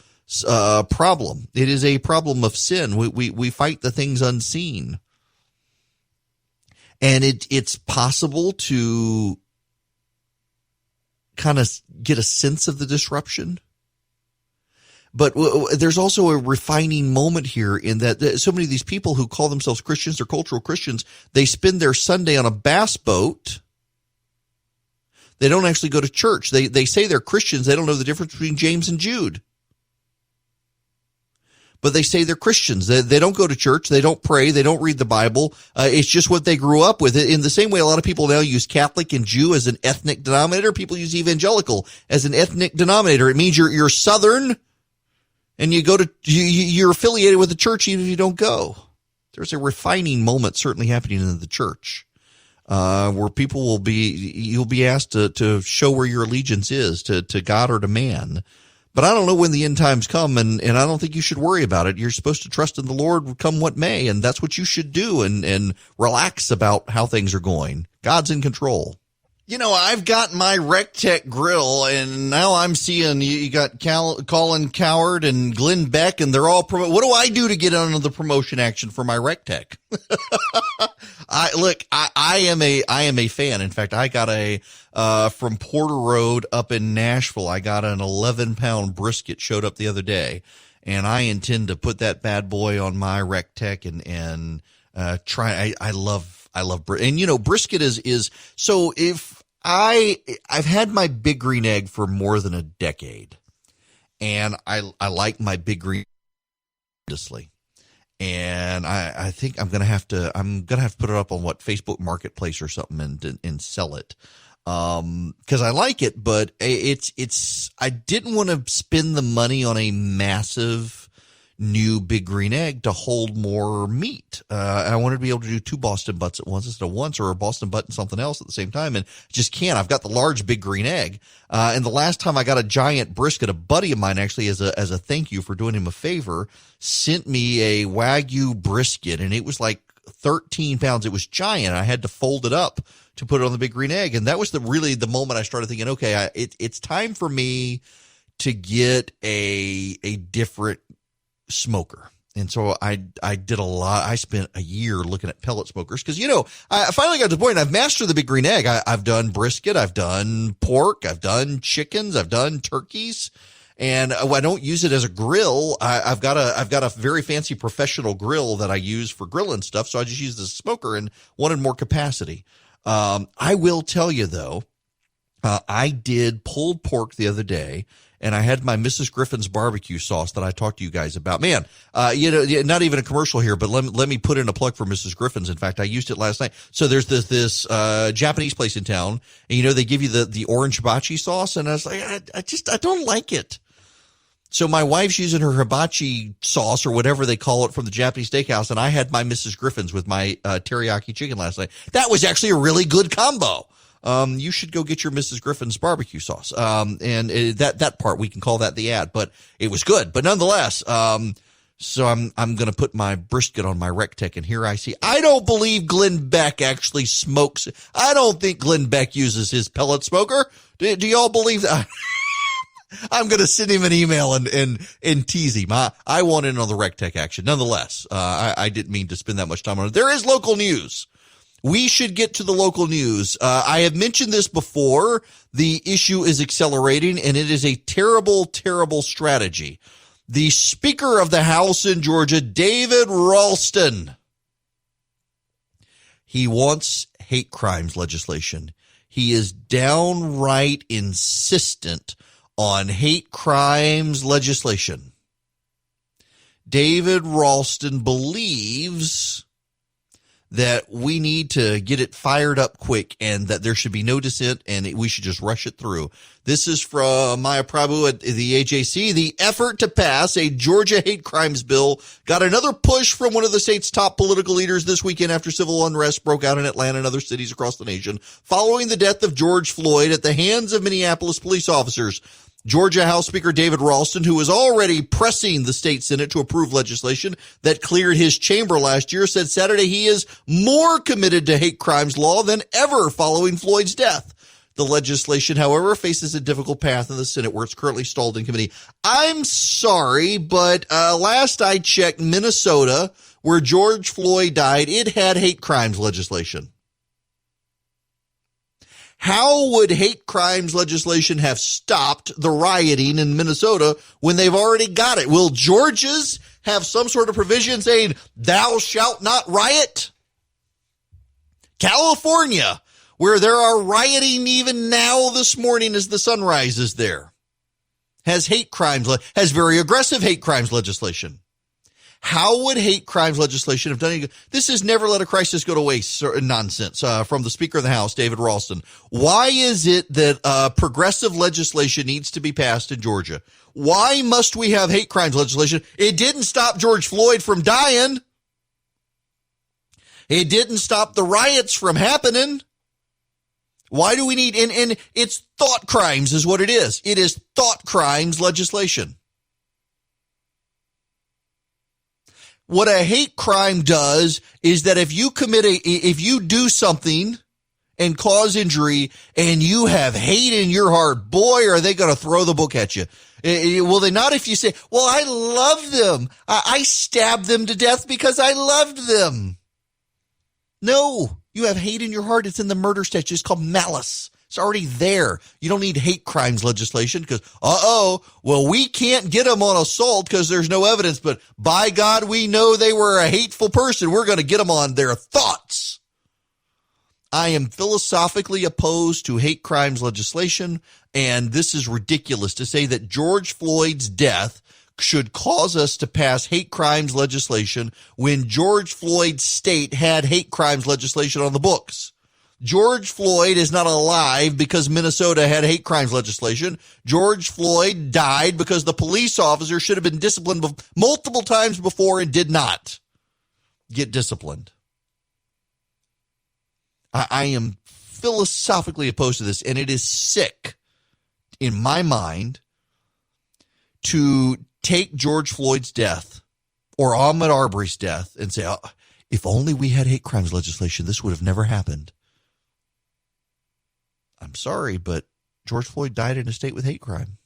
problem. It is a problem of sin. We fight the things unseen. And it's possible to kind of get a sense of the disruption. But there's also a refining moment here in that so many of these people who call themselves Christians or cultural Christians, they spend their Sunday on a bass boat. They don't actually go to church. They say they're Christians. They don't know the difference between James and Jude. But they say they're Christians. They don't go to church. They don't pray. They don't read the Bible. It's just what they grew up with. In the same way, a lot of people now use Catholic and Jew as an ethnic denominator. People use evangelical as an ethnic denominator. It means you're Southern, and you're affiliated with the church even if you don't go. There's a refining moment certainly happening in the church. Where you'll be asked to show where your allegiance is to God or to man. But I don't know when the end times come, and I don't think you should worry about it. You're supposed to trust in the Lord come what may, and that's what you should do, and relax about how things are going. God's in control. You know, I've got my RecTech grill, and now I'm seeing you got Colin Coward and Glenn Beck, and they're all what do I do to get on the promotion action for my RecTech? I am a fan. In fact, I got from Porter Road up in Nashville, I got an 11-pound brisket showed up the other day, and I intend to put that bad boy on my RecTech and try. I love and you know, brisket is so if I've had my Big Green Egg for more than a decade, and I like my Big Green tremendously. And I think I'm gonna have to put it up on Facebook Marketplace or something and sell it. 'Cause I like it, but I didn't want to spend the money on a massive new Big Green Egg to hold more meat. I wanted to be able to do 2 Boston butts at once instead of once, or a Boston butt and something else at the same time, and just can't. I've got the large Big Green Egg. And the last time I got a giant brisket, a buddy of mine actually, as a thank you for doing him a favor, sent me a Wagyu brisket, and it was like 13 pounds. It was giant. I had to fold it up to put it on the Big Green Egg. And that was really the moment I started thinking, okay, it's time for me to get a different smoker. And so I did a lot. I spent a year looking at pellet smokers because, you know, I finally got to the point. I've mastered the Big Green Egg. I've done brisket. I've done pork. I've done chickens. I've done turkeys. And I don't use it as a grill. I've got a very fancy professional grill that I use for grilling stuff. So I just use the smoker and wanted more capacity. I will tell you though, I did pulled pork the other day, and I had my Mrs. Griffin's barbecue sauce that I talked to you guys about. Man, you know, not even a commercial here, but let me put in a plug for Mrs. Griffin's. In fact, I used it last night. So there's this Japanese place in town, and you know, they give you the orange hibachi sauce, and I was like, I don't like it. So my wife's using her hibachi sauce or whatever they call it from the Japanese steakhouse, and I had my Mrs. Griffin's with my teriyaki chicken last night. That was actually a really good combo. You should go get your Mrs. Griffin's barbecue sauce. And that part, we can call that the ad, but it was good. But nonetheless, so I'm going to put my brisket on my RecTech, and here I don't believe Glenn Beck actually smokes. I don't think Glenn Beck uses his pellet smoker. Do y'all believe that? I'm going to send him an email and tease him. I want in on the RecTech action. Nonetheless, I didn't mean to spend that much time on it. There is local news. We should get to the local news. I have mentioned this before. The issue is accelerating, and it is a terrible, terrible strategy. The Speaker of the House in Georgia, David Ralston, he wants hate crimes legislation. He is downright insistent on hate crimes legislation. David Ralston believes that we need to get it fired up quick and that there should be no dissent and we should just rush it through. This is from Maya Prabhu at the AJC. The effort to pass a Georgia hate crimes bill got another push from one of the state's top political leaders this weekend after civil unrest broke out in Atlanta and other cities across the nation following the death of George Floyd at the hands of Minneapolis police officers. Georgia House Speaker David Ralston, who was already pressing the state Senate to approve legislation that cleared his chamber last year, said Saturday he is more committed to hate crimes law than ever following Floyd's death. The legislation, however, faces a difficult path in the Senate where it's currently stalled in committee. I'm sorry, but last I checked, Minnesota, where George Floyd died, it had hate crimes legislation. How would hate crimes legislation have stopped the rioting in Minnesota when they've already got it? Will Georgia's have some sort of provision saying, thou shalt not riot? California, where there are rioting even now this morning as the sun rises there, has hate crimes, has very aggressive hate crimes legislation. How would hate crimes legislation have done anything? This is never let a crisis go to waste nonsense from the Speaker of the House, David Ralston. Why is it that progressive legislation needs to be passed in Georgia? Why must we have hate crimes legislation? It didn't stop George Floyd from dying. It didn't stop the riots from happening. Why do we need, and it's thought crimes is what it is. It is thought crimes legislation. What a hate crime does is that if you do something and cause injury and you have hate in your heart, boy, are they going to throw the book at you. Will they not if you say, well, I love them. I stabbed them to death because I loved them. No, you have hate in your heart. It's in the murder statute. It's called malice. It's already there. You don't need hate crimes legislation because, well, we can't get them on assault because there's no evidence, but by God, we know they were a hateful person. We're going to get them on their thoughts. I am philosophically opposed to hate crimes legislation, and this is ridiculous to say that George Floyd's death should cause us to pass hate crimes legislation when George Floyd's state had hate crimes legislation on the books. George Floyd is not alive because Minnesota had hate crimes legislation. George Floyd died because the police officer should have been disciplined multiple times before and did not get disciplined. I am philosophically opposed to this, and it is sick in my mind to take George Floyd's death or Ahmaud Arbery's death and say, if only we had hate crimes legislation, this would have never happened. I'm sorry, but George Floyd died in a state with hate crimes.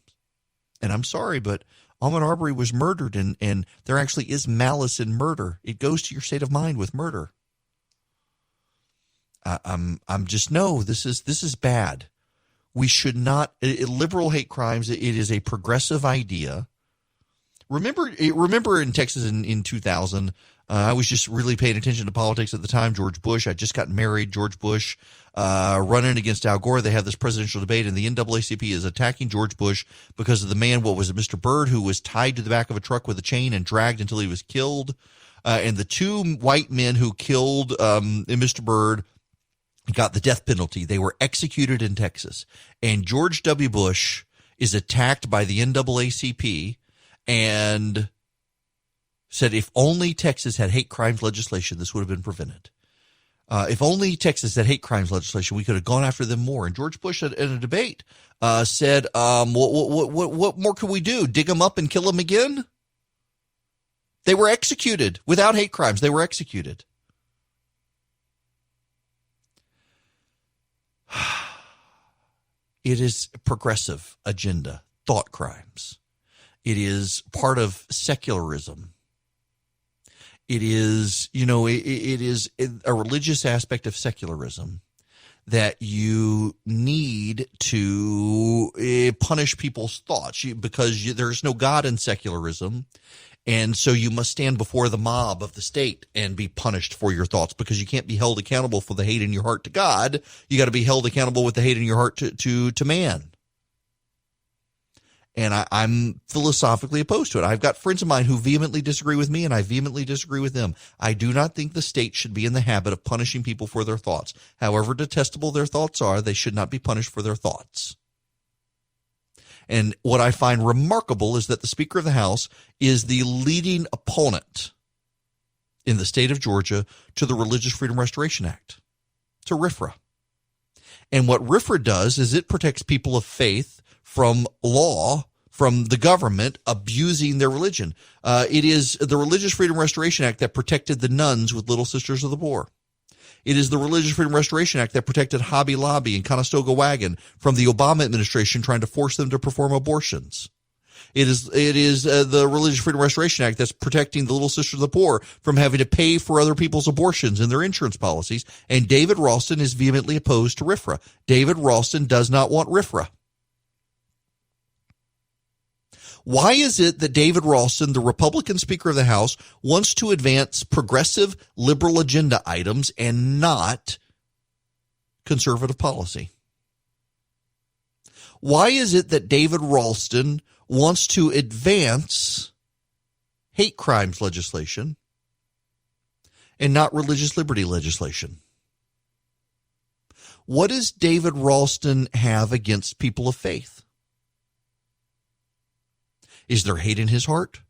And I'm sorry, but Ahmaud Arbery was murdered, and there actually is malice in murder. It goes to your state of mind with murder. I'm just, no, this is bad. We should not, liberal hate crimes, it is a progressive idea. Remember in Texas in 2000, I was just really paying attention to politics at the time. George Bush, I just got married. George Bush running against Al Gore. They have this presidential debate, and the NAACP is attacking George Bush because of the man, what was it, Mr. Byrd, who was tied to the back of a truck with a chain and dragged until he was killed. And the two white men who killed Mr. Byrd got the death penalty. They were executed in Texas. And George W. Bush is attacked by the NAACP and said if only Texas had hate crimes legislation, this would have been prevented. If only Texas had hate crimes legislation, we could have gone after them more. And George Bush, in a debate, said, what more can we do? Dig them up and kill them again? They were executed without hate crimes. They were executed. It is a progressive agenda, thought crimes. It is part of secularism. It is, it is a religious aspect of secularism that you need to punish people's thoughts because there's no God in secularism. And so you must stand before the mob of the state and be punished for your thoughts because you can't be held accountable for the hate in your heart to God. You got to be held accountable with the hate in your heart to man. And I'm philosophically opposed to it. I've got friends of mine who vehemently disagree with me, and I vehemently disagree with them. I do not think the state should be in the habit of punishing people for their thoughts. However detestable their thoughts are, they should not be punished for their thoughts. And what I find remarkable is that the Speaker of the House is the leading opponent in the state of Georgia to the Religious Freedom Restoration Act, to RFRA. And what RFRA does is it protects people of faith from law, from the government abusing their religion. It is the Religious Freedom Restoration Act that protected the nuns with Little Sisters of the Poor. It is the Religious Freedom Restoration Act that protected Hobby Lobby and Conestoga Wagon from the Obama administration trying to force them to perform abortions. It is the Religious Freedom Restoration Act that's protecting the Little Sisters of the Poor from having to pay for other people's abortions and their insurance policies. And David Ralston is vehemently opposed to RFRA. David Ralston does not want RFRA. Why is it that David Ralston, the Republican Speaker of the House, wants to advance progressive liberal agenda items and not conservative policy? Why is it that David Ralston wants to advance hate crimes legislation and not religious liberty legislation? What does David Ralston have against people of faith? Is there hate in his heart?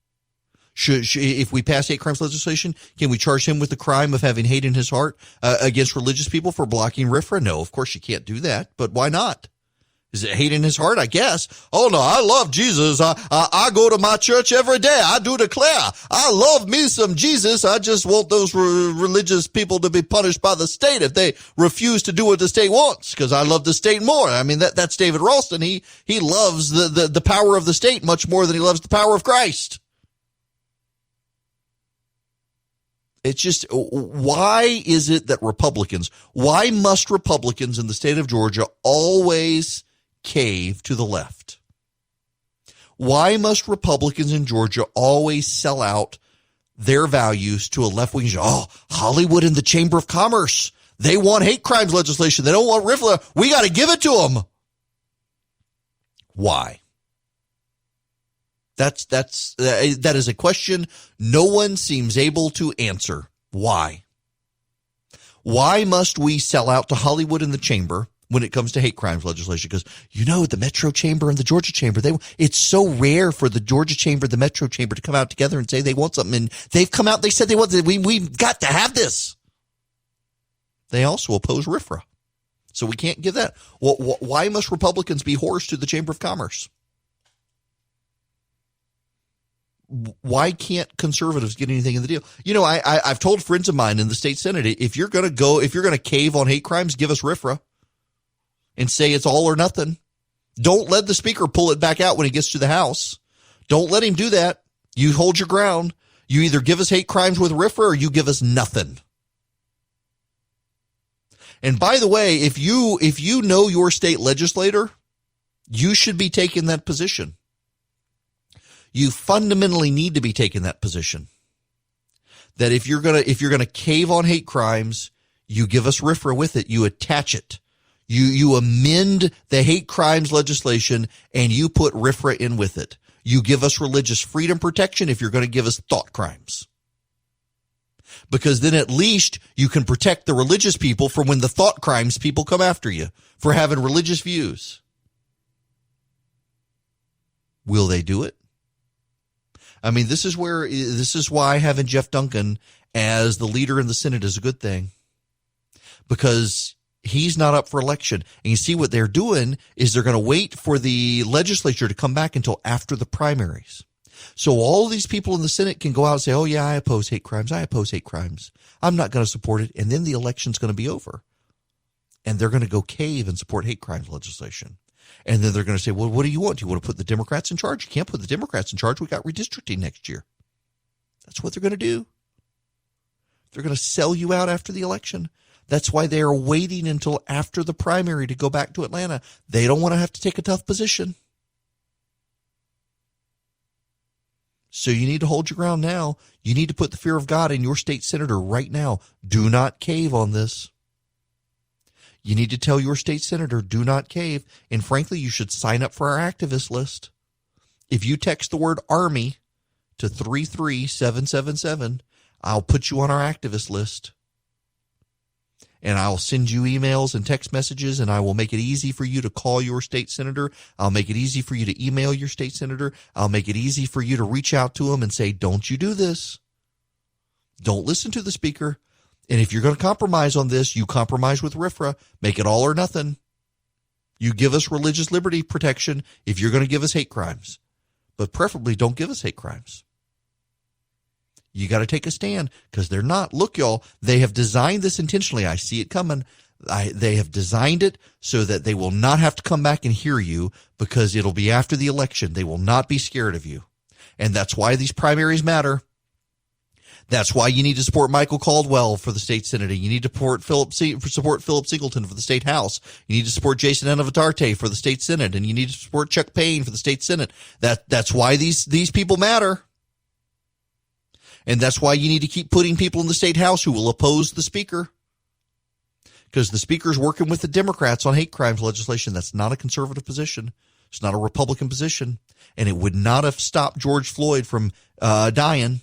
Should, if we pass hate crimes legislation, can we charge him with the crime of having hate in his heart against religious people for blocking RFRA? No, of course you can't do that, but why not? Is it hate in his heart? I guess. Oh, no, I love Jesus. I go to my church every day. I do declare. I love me some Jesus. I just want those religious people to be punished by the state if they refuse to do what the state wants, because I love the state more. I mean, that's David Ralston. He loves the power of the state much more than he loves the power of Christ. It's just, why is it that why must Republicans in the state of Georgia always cave to the left? Why must Republicans in Georgia always sell out their values to a left-wing? Oh, Hollywood and the Chamber of Commerce, they want hate crimes legislation. They don't want RFRA. We got to give it to them. Why? That is a question no one seems able to answer. Why? Why must we sell out to Hollywood and the Chamber when it comes to hate crimes legislation? Because, the Metro Chamber and the Georgia Chamber, it's so rare for the Georgia Chamber, the Metro Chamber to come out together and say they want something. And they've come out, they said they want it. We've got to have this. They also oppose RFRA. So we can't give that. Well, why must Republicans be whores to the Chamber of Commerce? Why can't conservatives get anything in the deal? I've told friends of mine in the state Senate, if you're going to cave on hate crimes, give us RFRA and say it's all or nothing. Don't let the speaker pull it back out when he gets to the House. Don't let him do that. You hold your ground. You either give us hate crimes with RFRA or you give us nothing. And by the way, if you know your state legislator, you should be taking that position. You fundamentally need to be taking that position. That if you're gonna cave on hate crimes, you give us RFRA with it. You attach it. You amend the hate crimes legislation and you put RFRA in with it. You give us religious freedom protection if you're going to give us thought crimes. Because then at least you can protect the religious people from when the thought crimes people come after you for having religious views. Will they do it? I mean, this is why having Jeff Duncan as the leader in the Senate is a good thing, because he's not up for election. And you see what they're doing is they're going to wait for the legislature to come back until after the primaries. So all these people in the Senate can go out and say, oh, yeah, I oppose hate crimes. I oppose hate crimes. I'm not going to support it. And then the election's going to be over. And they're going to go cave and support hate crimes legislation. And then they're going to say, well, what do you want? Do you want to put the Democrats in charge? You can't put the Democrats in charge. We got redistricting next year. That's what they're going to do. They're going to sell you out after the election. That's why they are waiting until after the primary to go back to Atlanta. They don't want to have to take a tough position. So you need to hold your ground now. You need to put the fear of God in your state senator right now. Do not cave on this. You need to tell your state senator, do not cave. And frankly, you should sign up for our activist list. If you text the word Army to 33777, I'll put you on our activist list. And I'll send you emails and text messages, and I will make it easy for you to call your state senator. I'll make it easy for you to email your state senator. I'll make it easy for you to reach out to them and say, don't you do this. Don't listen to the speaker. And if you're going to compromise on this, you compromise with RFRA. Make it all or nothing. You give us religious liberty protection if you're going to give us hate crimes. But preferably don't give us hate crimes. You got to take a stand because they're not. Look, y'all, they have designed this intentionally. I see it coming. They have designed it so that they will not have to come back and hear you because it'll be after the election. They will not be scared of you. And that's why these primaries matter. That's why you need to support Michael Caldwell for the state Senate. You need to support Philip Singleton for the state House. You need to support Jason Enavatarte for the state Senate. And you need to support Chuck Payne for the state Senate. That's why these people matter. And that's why you need to keep putting people in the state House who will oppose the speaker. Because the speaker's working with the Democrats on hate crimes legislation. That's not a conservative position. It's not a Republican position. And it would not have stopped George Floyd from dying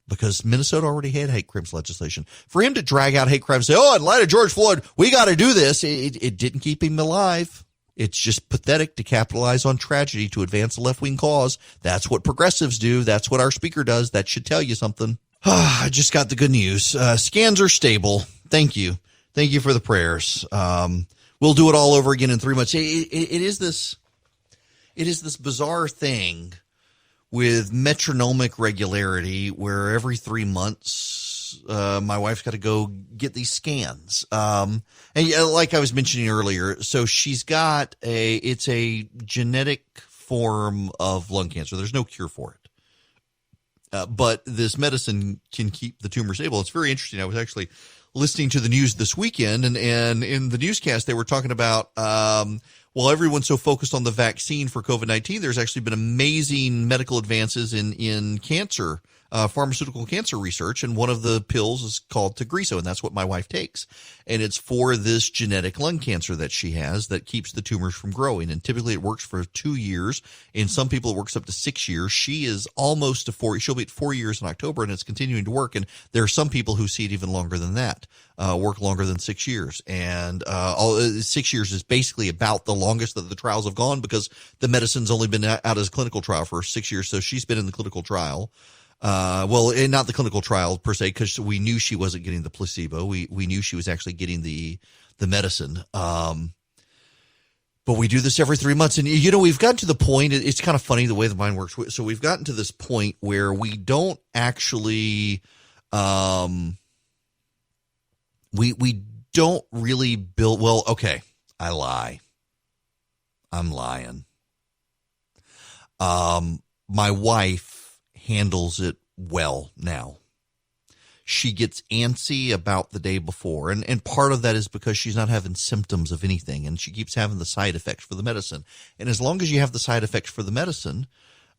because Minnesota already had hate crimes legislation. For him to drag out hate crimes and say, in light of George Floyd, we got to do this, it didn't keep him alive. It's just pathetic to capitalize on tragedy to advance a left-wing cause. That's what progressives do. That's what our speaker does. That should tell you something. I just got the good news. Scans are stable. Thank you. Thank you for the prayers. We'll do it all over again in 3 months. It is this bizarre thing with metronomic regularity where every 3 months my wife's got to go get these scans. And like I was mentioning earlier, so she's got it's a genetic form of lung cancer. There's no cure for it. But this medicine can keep the tumor stable. It's very interesting. I was actually listening to the news this weekend, and in the newscast, they were talking about, while everyone's so focused on the vaccine for COVID-19, there's actually been amazing medical advances in cancer, pharmaceutical cancer research. And one of the pills is called Tagrisso, and that's what my wife takes. And it's for this genetic lung cancer that she has that keeps the tumors from growing. And typically it works for 2 years. In some people, it works up to 6 years. She is almost to 4. She'll be at 4 years in October, and it's continuing to work. And there are some people who see it even longer than that, work longer than 6 years. And 6 years is basically about the longest that the trials have gone because the medicine's only been out as a clinical trial for 6 years. So she's been in the clinical trial. Well, not the clinical trial per se, because we knew she wasn't getting the placebo. We knew she was actually getting the medicine. But we do this every 3 months. And, we've gotten to the point, it's kind of funny the way the mind works. So we've gotten to this point where we don't actually, we don't really build, well, okay, I lie. I'm lying. My wife handles it well now. She gets antsy about the day before, and part of that is because she's not having symptoms of anything, and she keeps having the side effects for the medicine. And as long as you have the side effects for the medicine,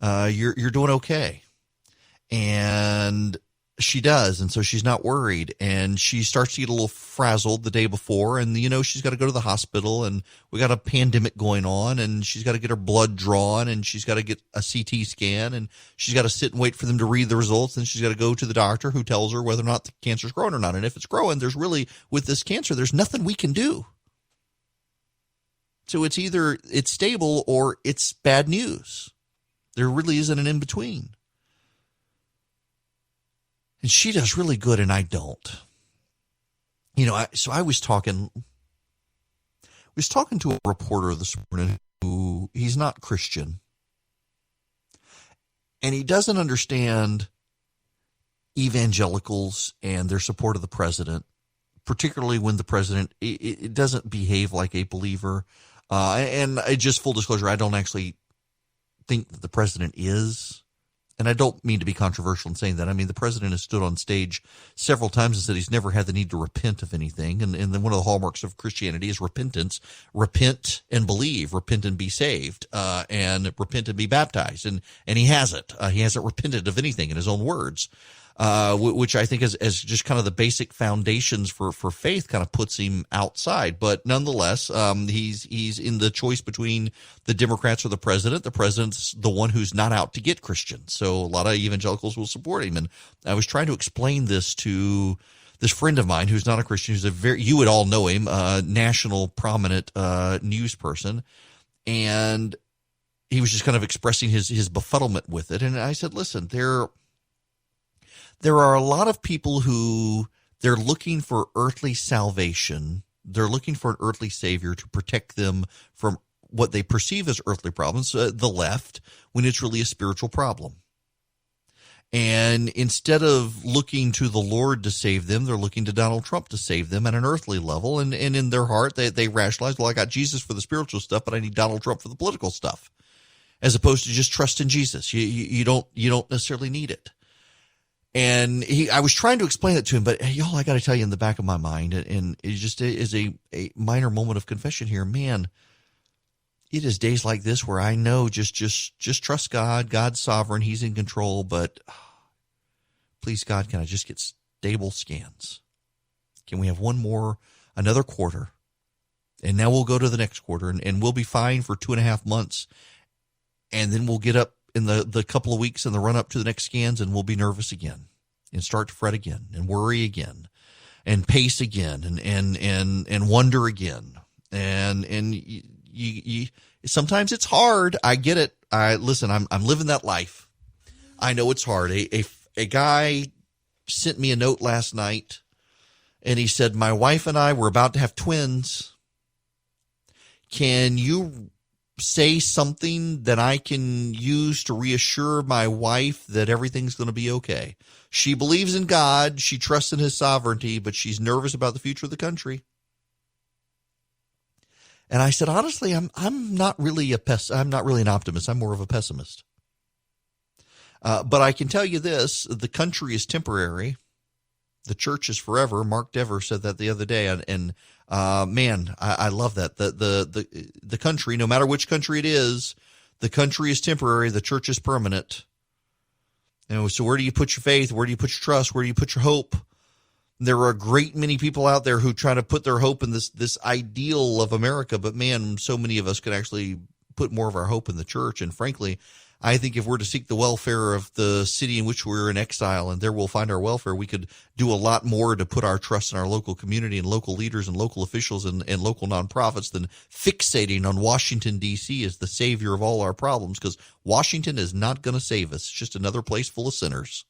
you're doing okay. And she does, and so she's not worried, and she starts to get a little frazzled the day before, and she's got to go to the hospital, and we got a pandemic going on, and she's got to get her blood drawn, and she's got to get a CT scan, and she's got to sit and wait for them to read the results, and she's got to go to the doctor who tells her whether or not the cancer's growing or not. And if it's growing, there's really, with this cancer, there's nothing we can do. So it's either it's stable or it's bad news. There really isn't an in-between. And she does really good, and I don't. I was talking to a reporter this morning who, he's not Christian. And he doesn't understand evangelicals and their support of the president, particularly when the president, it doesn't behave like a believer. And just full disclosure, I don't actually think that the president is. And I don't mean to be controversial in saying that. I mean, the president has stood on stage several times and said he's never had the need to repent of anything. And then one of the hallmarks of Christianity is repentance. Repent and believe. Repent and be saved. And repent and be baptized. And he hasn't. He hasn't repented of anything in his own words. which I think as just kind of the basic foundations for faith kind of puts him outside. But nonetheless, he's in the choice between the Democrats or the president. The president's the one who's not out to get Christians. So a lot of evangelicals will support him. And I was trying to explain this to this friend of mine who's not a Christian, who's you would all know him, national prominent news person. And he was just kind of expressing his befuddlement with it. And I said, listen, there are a lot of people who they're looking for earthly salvation. They're looking for an earthly savior to protect them from what they perceive as earthly problems, the left, when it's really a spiritual problem. And instead of looking to the Lord to save them, they're looking to Donald Trump to save them at an earthly level. And in their heart, they rationalize, well, I got Jesus for the spiritual stuff, but I need Donald Trump for the political stuff, as opposed to just trust in Jesus. You don't necessarily need it. And I was trying to explain it to him, but y'all, I got to tell you, in the back of my mind, and it just is a minor moment of confession here, man. It is days like this where I know just trust God. God's sovereign. He's in control. But please, God, can I just get stable scans? Can we have another quarter? And now we'll go to the next quarter, and we'll be fine for 2.5 months. And then we'll get up in the couple of weeks in the run up to the next scans, and we'll be nervous again and start to fret again and worry again and pace again and wonder again. And you sometimes it's hard. I get it. Listen, I'm living that life. I know it's hard. A guy sent me a note last night, and he said, my wife and I were about to have twins. Can you say something that I can use to reassure my wife that everything's going to be okay? She believes in God. She trusts in his sovereignty, but she's nervous about the future of the country. And I said, honestly, I'm not really I'm not really an optimist. I'm more of a pessimist. But I can tell you this: the country is temporary. The church is forever. Mark Dever said that the other day, and man, I love that. The country, no matter which country it is, the country is temporary. The church is permanent. So where do you put your faith? Where do you put your trust? Where do you put your hope? There are a great many people out there who try to put their hope in this ideal of America, but man, so many of us could actually put more of our hope in the church. And frankly, I think if we're to seek the welfare of the city in which we're in exile, and there we'll find our welfare, we could do a lot more to put our trust in our local community and local leaders and local officials and local nonprofits than fixating on Washington, D.C. as the savior of all our problems, because Washington is not going to save us. It's just another place full of sinners.